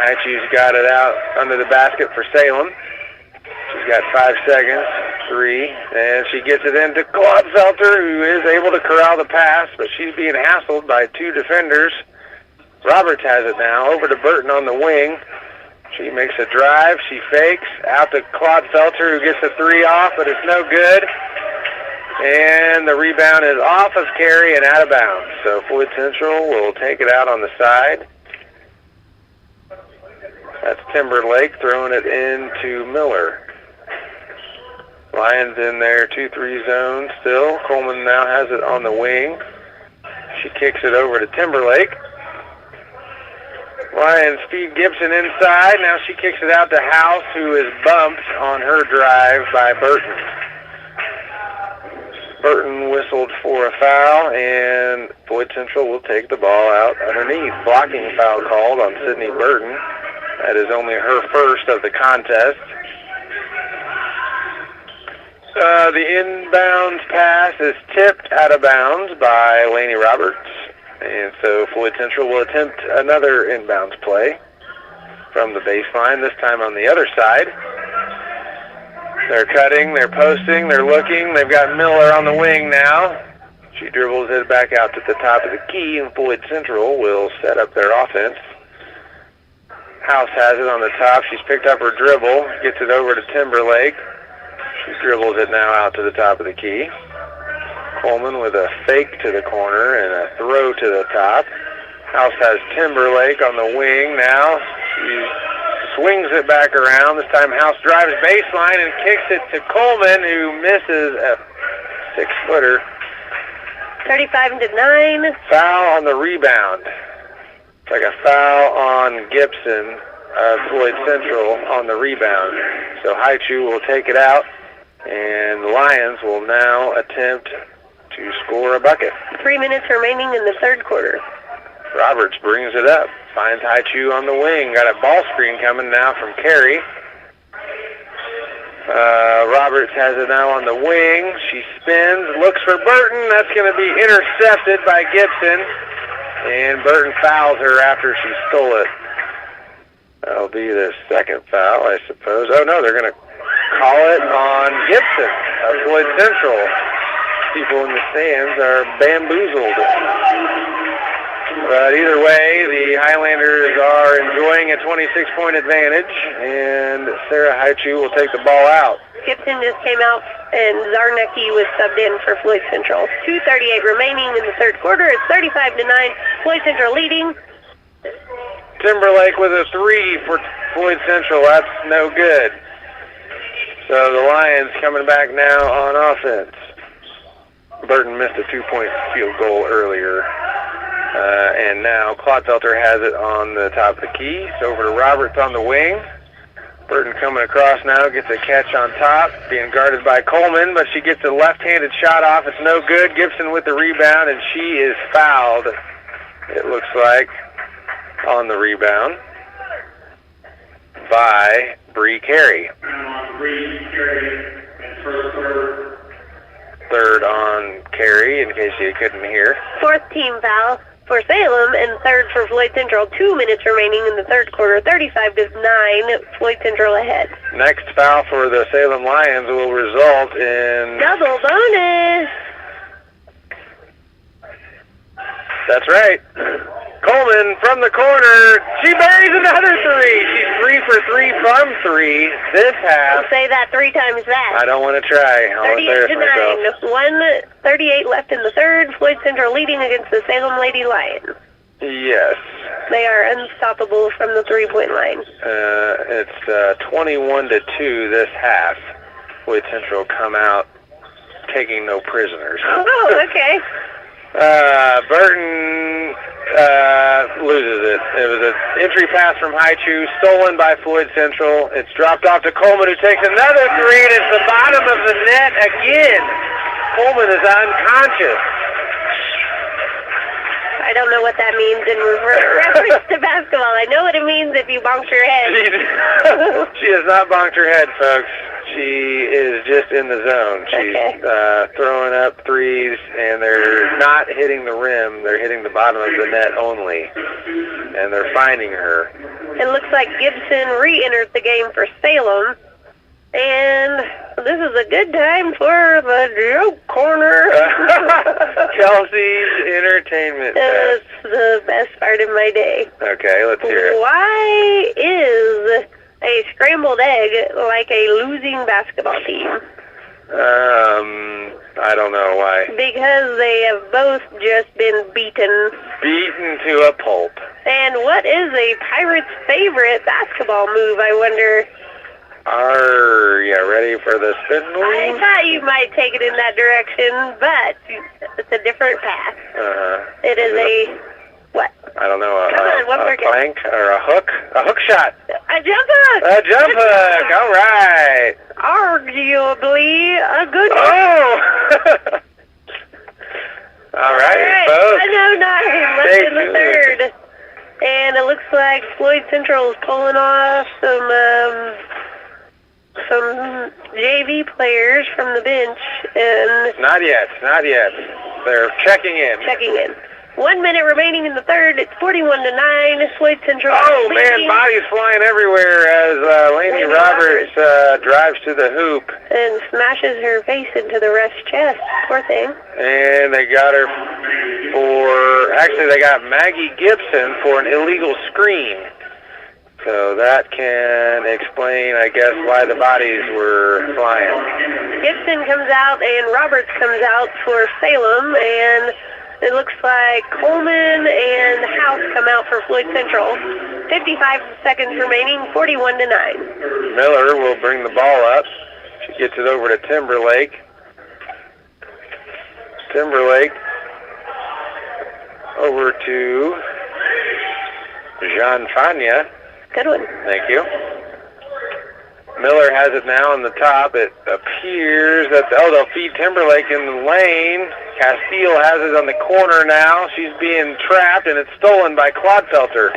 Haichu's got it out under the basket for Salem. She's got 5 seconds, 3, and she gets it into Klotzelter, who is able to corral the pass, but she's being hassled by 2 defenders. Roberts has it now, over to Burton on the wing. She makes a drive, she fakes, out to Klotzelter, who gets a 3 off, but it's no good. And the rebound is off of Carey and out of bounds. So Floyd Central will take it out on the side. That's Timberlake throwing it into Miller. Lions in their 2-3 zone still. Coleman now has it on the wing. She kicks it over to Timberlake. Lions feed Gibson inside. Now she kicks it out to House, who is bumped on her drive by Burton. Burton whistled for a foul, and Floyd Central will take the ball out underneath. Blocking foul called on Sydney Burton. That is only her first of the contest. The inbounds pass is tipped out of bounds by Laney Roberts. And so Floyd Central will attempt another inbounds play from the baseline, this time on the other side. They're cutting, they're posting, they're looking. They've got Miller on the wing now. She dribbles it back out to the top of the key, and Floyd Central will set up their offense. House has it on the top. She's picked up her dribble, gets it over to Timberlake. She dribbles it now out to the top of the key. Coleman with a fake to the corner and a throw to the top. House has Timberlake on the wing now. She swings it back around. This time House drives baseline and kicks it to Coleman, who misses a 6-footer. 35-9. Foul on the rebound. It's like a foul on Gibson, Floyd Central, on the rebound. So Haichu will take it out, and the Lions will now attempt to score a bucket. 3 minutes remaining in the third quarter. Roberts brings it up. Finds Haichu on the wing. Got a ball screen coming now from Carey. Roberts has it now on the wing. She spins, looks for Burton. That's going to be intercepted by Gibson. And Burton fouls her after she stole it. That'll be the second foul, I suppose. Oh, no, they're going to call it on Gibson of Floyd Central. People in the stands are bamboozled. But either way, the Highlanders are enjoying a 26-point advantage, and Sarah Haichu will take the ball out. Gibson just came out, and Zarnecki was subbed in for Floyd Central. 2:38 remaining in the third quarter. It's 35-9. Floyd Central leading. Timberlake with a 3 for Floyd Central. That's no good. So the Lions coming back now on offense. Burton missed a 2-point field goal earlier. And now Clodfelter has it on the top of the key. It's over to Roberts on the wing. Burton coming across now, gets a catch on top, being guarded by Coleman, but she gets a left-handed shot off. It's no good. Gibson with the rebound, and she is fouled, it looks like, on the rebound by Bree Carey. Third on Carey, in case you couldn't hear. Fourth team foul for Salem, and third for Floyd Central. 2 minutes remaining in the third quarter. 35-9. Floyd Central ahead. Next foul for the Salem Lions will result in double bonus. That's right. Coleman from the corner. She buries another 3. She's 3 for 3 from 3 this half. I'll say that 3 times fast. I don't want to try. I'll embarrass myself. 1:38 left in the third. Floyd Central leading against the Salem Lady Lions. Yes. They are unstoppable from the 3-point line. It's 21-2 this half. Floyd Central come out taking no prisoners. Oh, okay. Burton loses it. It was an entry pass from Haichu, stolen by Floyd Central. It's dropped off to Coleman, who takes another 3, and it's the bottom of the net again. Coleman is unconscious. I don't know what that means in reference to basketball. I know what it means if you bonked your head. She has not bonked her head, folks. She is just in the zone. She's throwing up 3s, and they're not hitting the rim. They're hitting the bottom of the net only, and they're finding her. It looks like Gibson re-entered the game for Salem, and this is a good time for the joke corner. Kelsey's entertainment. It's the best part of my day. Okay, let's hear it. Why is a scrambled egg like a losing basketball team? I don't know why. Because they have both just been beaten. Beaten to a pulp. And what is a Pirate's favorite basketball move, I wonder? Are you ready for the spin move? I thought you might take it in that direction, but it's a different path. It is a what? I don't know, Come on, one more plank or a hook? A hook shot. A jump hook. A jump hook. All right. Arguably a good one. Oh. All right, folks. 1:09 left in the third. And it looks like Floyd Central is pulling off some some JV players from the bench and Not yet. They're checking in. 1 minute remaining in the third. It's 41-9. Floyd Central. Oh, man, bodies flying everywhere as Lainey Roberts drives to the hoop. And smashes her face into the ref's chest. Poor thing. And they got her they got Maggie Gibson for an illegal screen. So that can explain, I guess, why the bodies were flying. Gibson comes out and Roberts comes out for Salem, and it looks like Coleman and House come out for Floyd Central. 55 seconds remaining, 41-9. Miller will bring the ball up. She gets it over to Timberlake. Over to Jean Fania. Good one. Thank you. Miller has it now on the top. It appears that they'll feed Timberlake in the lane. Castile has it on the corner now. She's being trapped, and it's stolen by Clodfelter.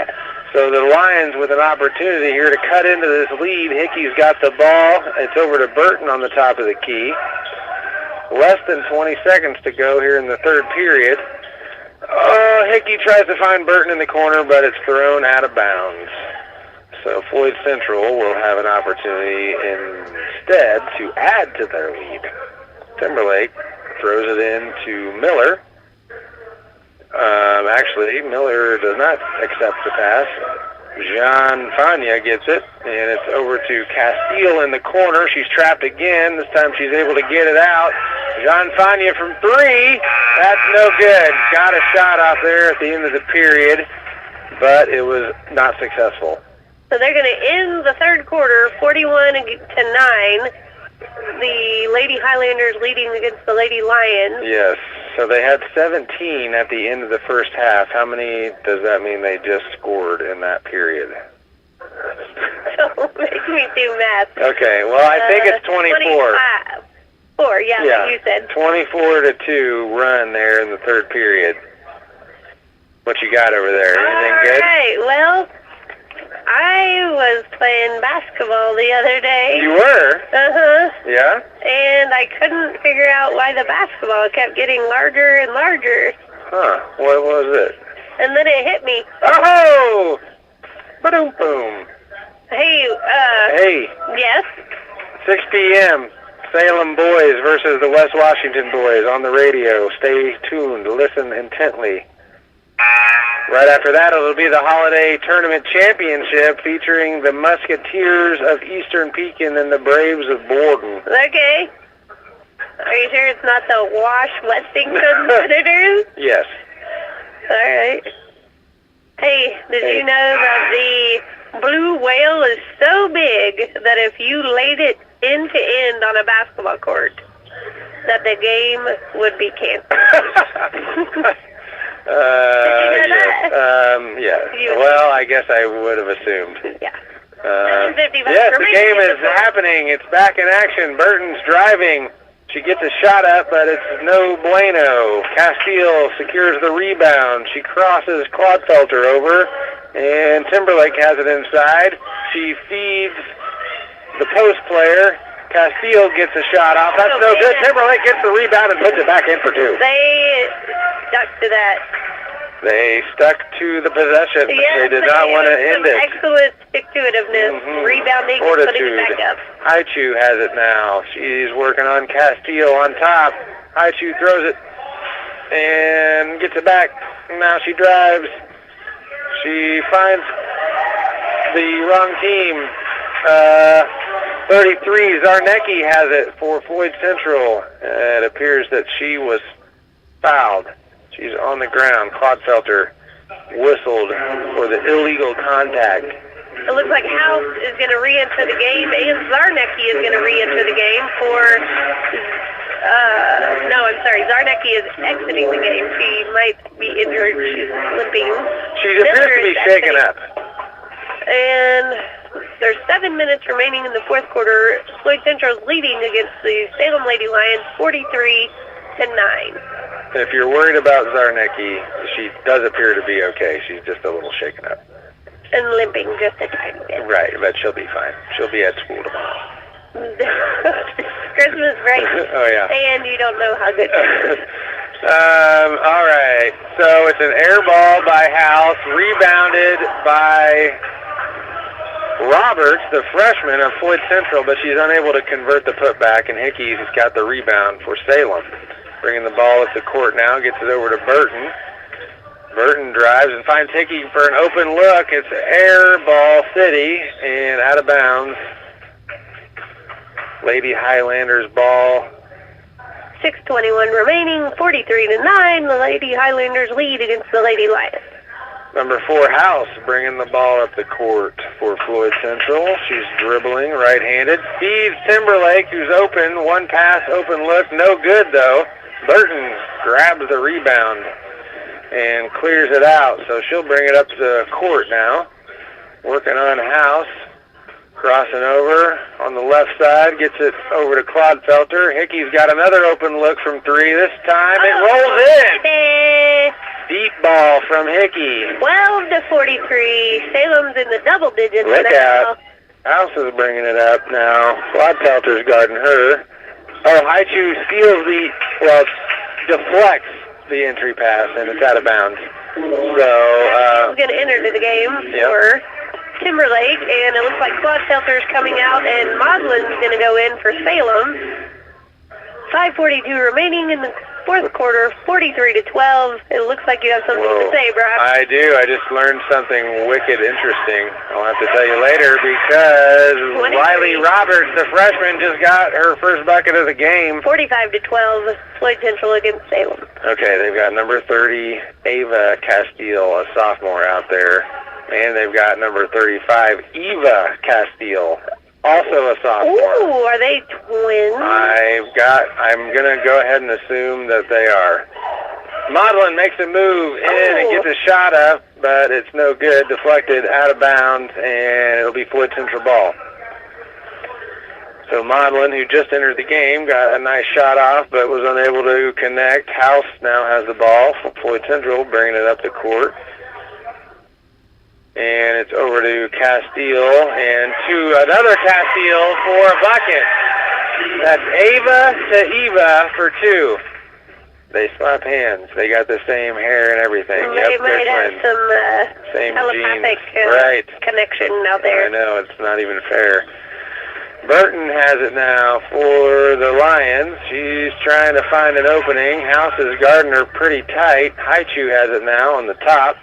So the Lions with an opportunity here to cut into this lead. Hickey's got the ball. It's over to Burton on the top of the key. Less than 20 seconds to go here in the third period. Hickey tries to find Burton in the corner, but it's thrown out of bounds. So Floyd Central will have an opportunity instead to add to their lead. Timberlake throws it in to Miller. Actually, Miller does not accept the pass. Jean Fania gets it, and it's over to Castile in the corner. She's trapped again. This time she's able to get it out. Jean Fania from three. That's no good. Got a shot off there at the end of the period, but it was not successful. So they're going to end the third quarter 41-9. The Lady Highlanders leading against the Lady Lions. Yes. So they had 17 at the end of the first half. How many does that mean they just scored in that period? Don't make me do math. Okay. Well, I think it's 24. 25. 4, yeah, like you said. 24-2 run there in the third period. What you got over there? Anything good? All right. Well, I was playing basketball the other day. You were? Uh-huh. Yeah? And I couldn't figure out why the basketball kept getting larger and larger. Huh. What was it? And then it hit me. Oh! Ba-doom boom. Hey, Hey. Yes? 6 p.m. Salem boys versus the West Washington boys on the radio. Stay tuned. Listen intently. Right after that, it'll be the Holiday Tournament Championship featuring the Musketeers of Eastern Pekin and the Braves of Borden. Okay. Are you sure it's not the Wash Westington Senators? Yes. All right. Hey, did you know that the blue whale is so big that if you laid it end to end on a basketball court, that the game would be canceled? Yes. Well, I guess I would have assumed. Yeah. Yes, the game is happening. It's back in action. Burton's driving. She gets a shot up, but it's no bueno. Castile secures the rebound. She crosses Clodfelter over, and Timberlake has it inside. She feeds the post player. Castile gets a shot off. That's no good. Timberlake gets the rebound and puts it back in for two. They stuck to that. They stuck to the possession. Yes, they did not want to end it. Excellent stick-to-itiveness, rebounding, and putting it back up. Haichu has it now. She's working on Castile on top. Haichu throws it and gets it back. Now she drives. She finds the wrong team. 33, Zarnecki has it for Floyd Central. It appears that she was fouled. She's on the ground. Clodfelter whistled for the illegal contact. It looks like House is going to re-enter the game, and Zarnecki is going to re-enter the game for... Zarnecki is exiting the game. She might be injured. She's limping. She appears to be shaken up. And there's 7 minutes remaining in the fourth quarter. Floyd Central is leading against the Salem Lady Lions 43-9. If you're worried about Zarnecki, she does appear to be okay. She's just a little shaken up. And limping just a tiny bit. Right, but she'll be fine. She'll be at school tomorrow. Christmas break. Oh, yeah. And you don't know how good it is. All right. So it's an air ball by House, rebounded by Roberts, the freshman of Floyd Central, but she's unable to convert the putback, and Hickey's got the rebound for Salem. Bringing the ball up the court now, gets it over to Burton. Burton drives and finds Hickey for an open look. It's air ball city and out of bounds. Lady Highlanders ball. 6:21 remaining, 43-9. The Lady Highlanders lead against the Lady Lions. Number 4, House, bringing the ball up the court for Floyd Central. She's dribbling, right-handed. Feeds Timberlake, who's open. One pass, open look, no good though. Burton grabs the rebound and clears it out, so she'll bring it up to the court now. Working on House. Crossing over on the left side, gets it over to Clodfelter. Hickey's got another open look from 3. This time it rolls in. Deep ball from Hickey. 12-43. Salem's in the double digits. Look out. House is bringing it up now. Clodfelter's guarding her. Oh, Haichu deflects the entry pass, and it's out of bounds. So, he's going to enter the game for Timberlake, and it looks like Clodfelter's coming out, and Maudlin's going to go in for Salem. 5:42 remaining in the fourth quarter, 43-12. It looks like you have something to say, Brock. I do. I just learned something wicked interesting. I'll have to tell you later because Riley Roberts, the freshman, just got her first bucket of the game. 45-12, Floyd Central against Salem. Okay, they've got number 30, Ava Castile, a sophomore out there. And they've got number 35, Eva Castile, also a sophomore. Ooh, are they twins? I'm going to go ahead and assume that they are. Maudlin makes a move in and gets a shot up, but it's no good. Deflected, out of bounds, and it'll be Floyd Central ball. So Maudlin, who just entered the game, got a nice shot off, but was unable to connect. House now has the ball for Floyd Central, bringing it up the court. And it's over to Castile, and to another Castile for a bucket. That's Ava to Eva for 2. They swap hands. They got the same hair and everything. They might have some same telepathic connection out there. I know, it's not even fair. Burton has it now for the Lions. She's trying to find an opening. House is guarding her pretty tight. Haichu has it now on the top.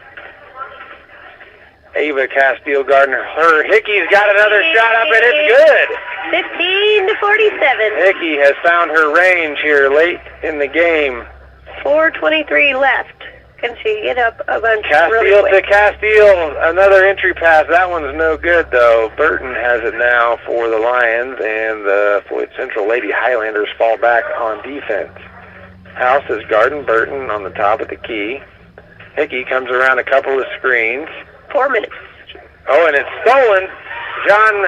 Ava Castile guarding her. Hickey's got another shot up, and it's good. 15-47. Hickey has found her range here late in the game. 4:23 left. Can she get up a bunch Castile really quick? to Castile. Another entry pass. That one's no good, though. Burton has it now for the Lions, and the Floyd Central Lady Highlanders fall back on defense. House is guarding Burton on the top of the key. Hickey comes around a couple of screens. 4 minutes. Oh, and it's stolen. John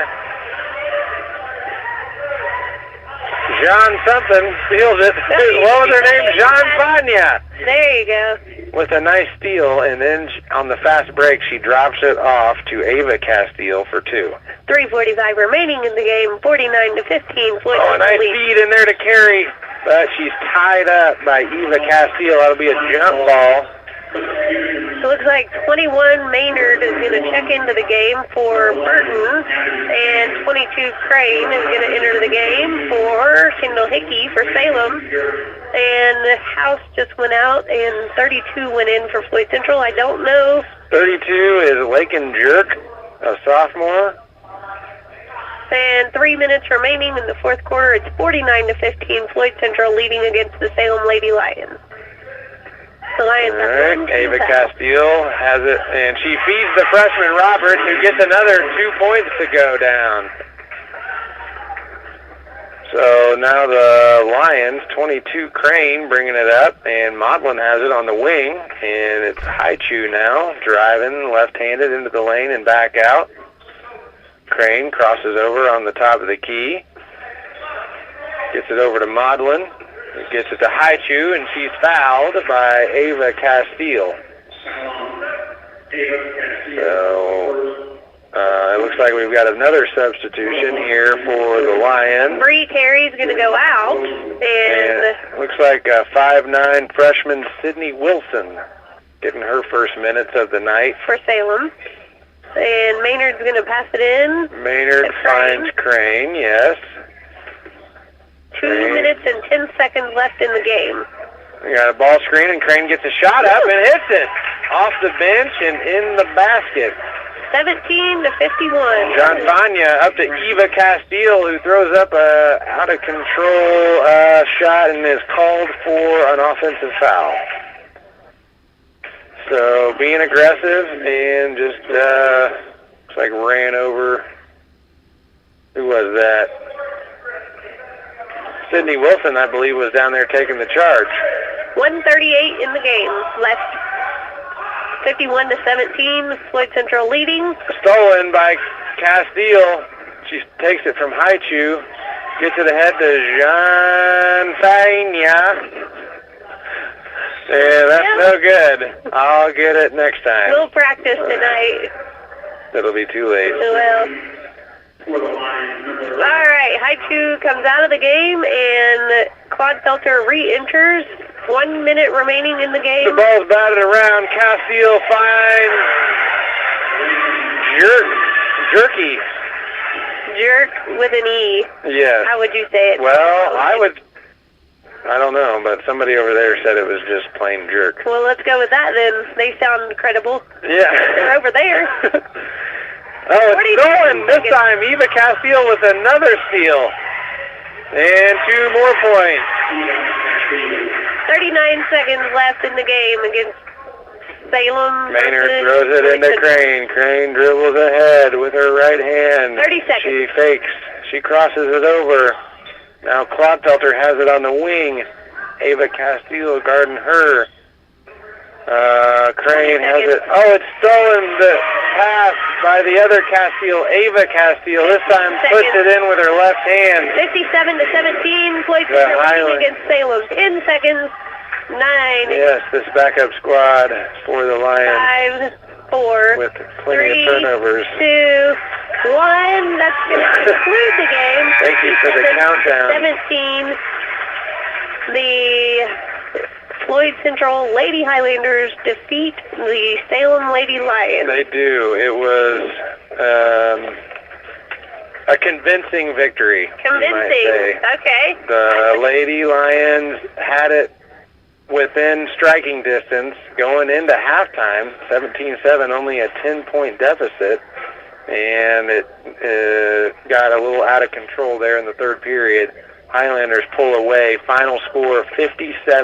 something steals it. What was her name? John Fania. There you go. With a nice steal, and then on the fast break, she drops it off to Ava Castile for 2. 3:45 remaining in the game. 49-15. Floyd a nice feed in there to carry, but she's tied up by Eva Castile. That'll be a jump ball. It looks like 21 Maynard is going to check into the game for Burton, and 22 Crane is going to enter the game for Kendall Hickey for Salem. And House just went out, and 32 went in for Floyd Central. I don't know. 32 is Lakin Jerk, a sophomore. And 3 minutes remaining in the fourth quarter. It's 49-15. Floyd Central leading against the Salem Lady Lions. The Lions All right, Ava Castile has it, and she feeds the freshman Roberts, who gets another 2 points to go down. So now the Lions, 22 Crane bringing it up, and Maudlin has it on the wing, and it's Haichu now driving left-handed into the lane and back out. Crane crosses over on the top of the key, gets it over to Maudlin. It gets it to Haichu, and she's fouled by Ava Castile. So It looks like we've got another substitution here for the Lions. Bree Carey's going to go out. And looks like 5'9" freshman Sydney Wilson getting her first minutes of the night. For Salem. And Maynard's going to pass it in. Maynard finds Crane, yes. 2 minutes and 10 seconds left in the game. We got a ball screen, and Crane gets a shot up and hits it off the bench and in the basket. 17-51. John Fania up to Eva Castile, who throws up a out-of-control shot and is called for an offensive foul. So being aggressive and just looks like ran over. Who was that? Sydney Wilson, I believe, was down there taking the charge. 1:38 in the game left. 51-17, Floyd Central leading. Stolen by Castile. She takes it from Haichu. Gets it ahead to Jean Fania. Yeah, that's no good. I'll get it next time. We'll practice tonight. It'll be too late. Well. All right, Haichu comes out of the game, and Claude Felter re-enters. 1 minute remaining in the game. The ball's batted around. Castile finds Jerky. Jerk with an E. Yes. How would you say it? Well, I don't know, but somebody over there said it was just plain jerk. Well, let's go with that then. They sound credible. Yeah. They're over there. Oh, it's stolen this time. Eva Castile with another steal. And 2 more points. 39 seconds left in the game against Salem. Maynard throws it into Crane. Crane dribbles ahead with her right hand. 30 seconds. She fakes. She crosses it over. Now Claude Felter has it on the wing. Ava Castile guarding her. Crane has it. Oh, it's stolen the pass by the other Castile, Ava Castile. This time puts it in with her left hand. 57-17, Floyd Central leading against Salem. 10 seconds. 9. Yes, this backup squad for the Lions. 5, 4, with plenty of turnovers. 2, 1. That's going to conclude the game. Thank you for the countdown. 17. The Floyd Central Lady Highlanders defeat the Salem Lady Lions. They do. It was a convincing victory. Convincing. Okay. The Lady Lions had it within striking distance going into halftime, 17-7, only a 10-point deficit, and it got a little out of control there in the third period. Highlanders pull away. Final score 57-17. Is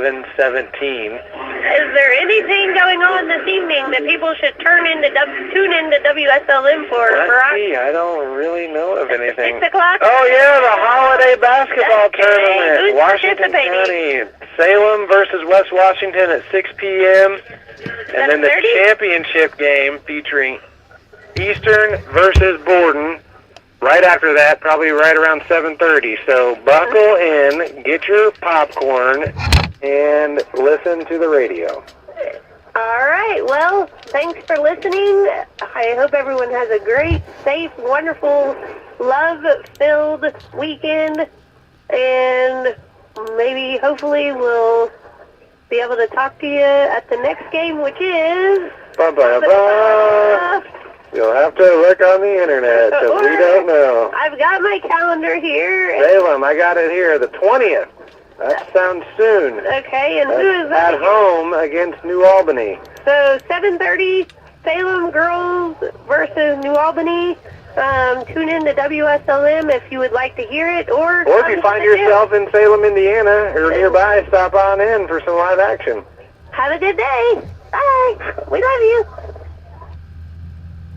there anything going on this evening that people should tune into WSLM for? Let's see. I don't really know of anything. 6 o'clock? Oh, yeah, the holiday basketball tournament. Who's Washington County. Salem versus West Washington at 6 p.m. And then the championship game featuring Eastern versus Borden. Right after that, probably right around 7:30. So buckle in, get your popcorn, and listen to the radio. All right. Well, thanks for listening. I hope everyone has a great, safe, wonderful, love-filled weekend. And maybe, hopefully, we'll be able to talk to you at the next game, which is... Ba-ba-ba. You'll have to look on the internet, because we don't know. I've got my calendar here. Salem, I got it here, the 20th. That sounds soon. Okay, and who is that? At home against New Albany. So 7:30, Salem girls versus New Albany. Tune in to WSLM if you would like to hear it, or if you find yourself in Salem, Indiana, or nearby, stop on in for some live action. Have a good day. Bye. We love you.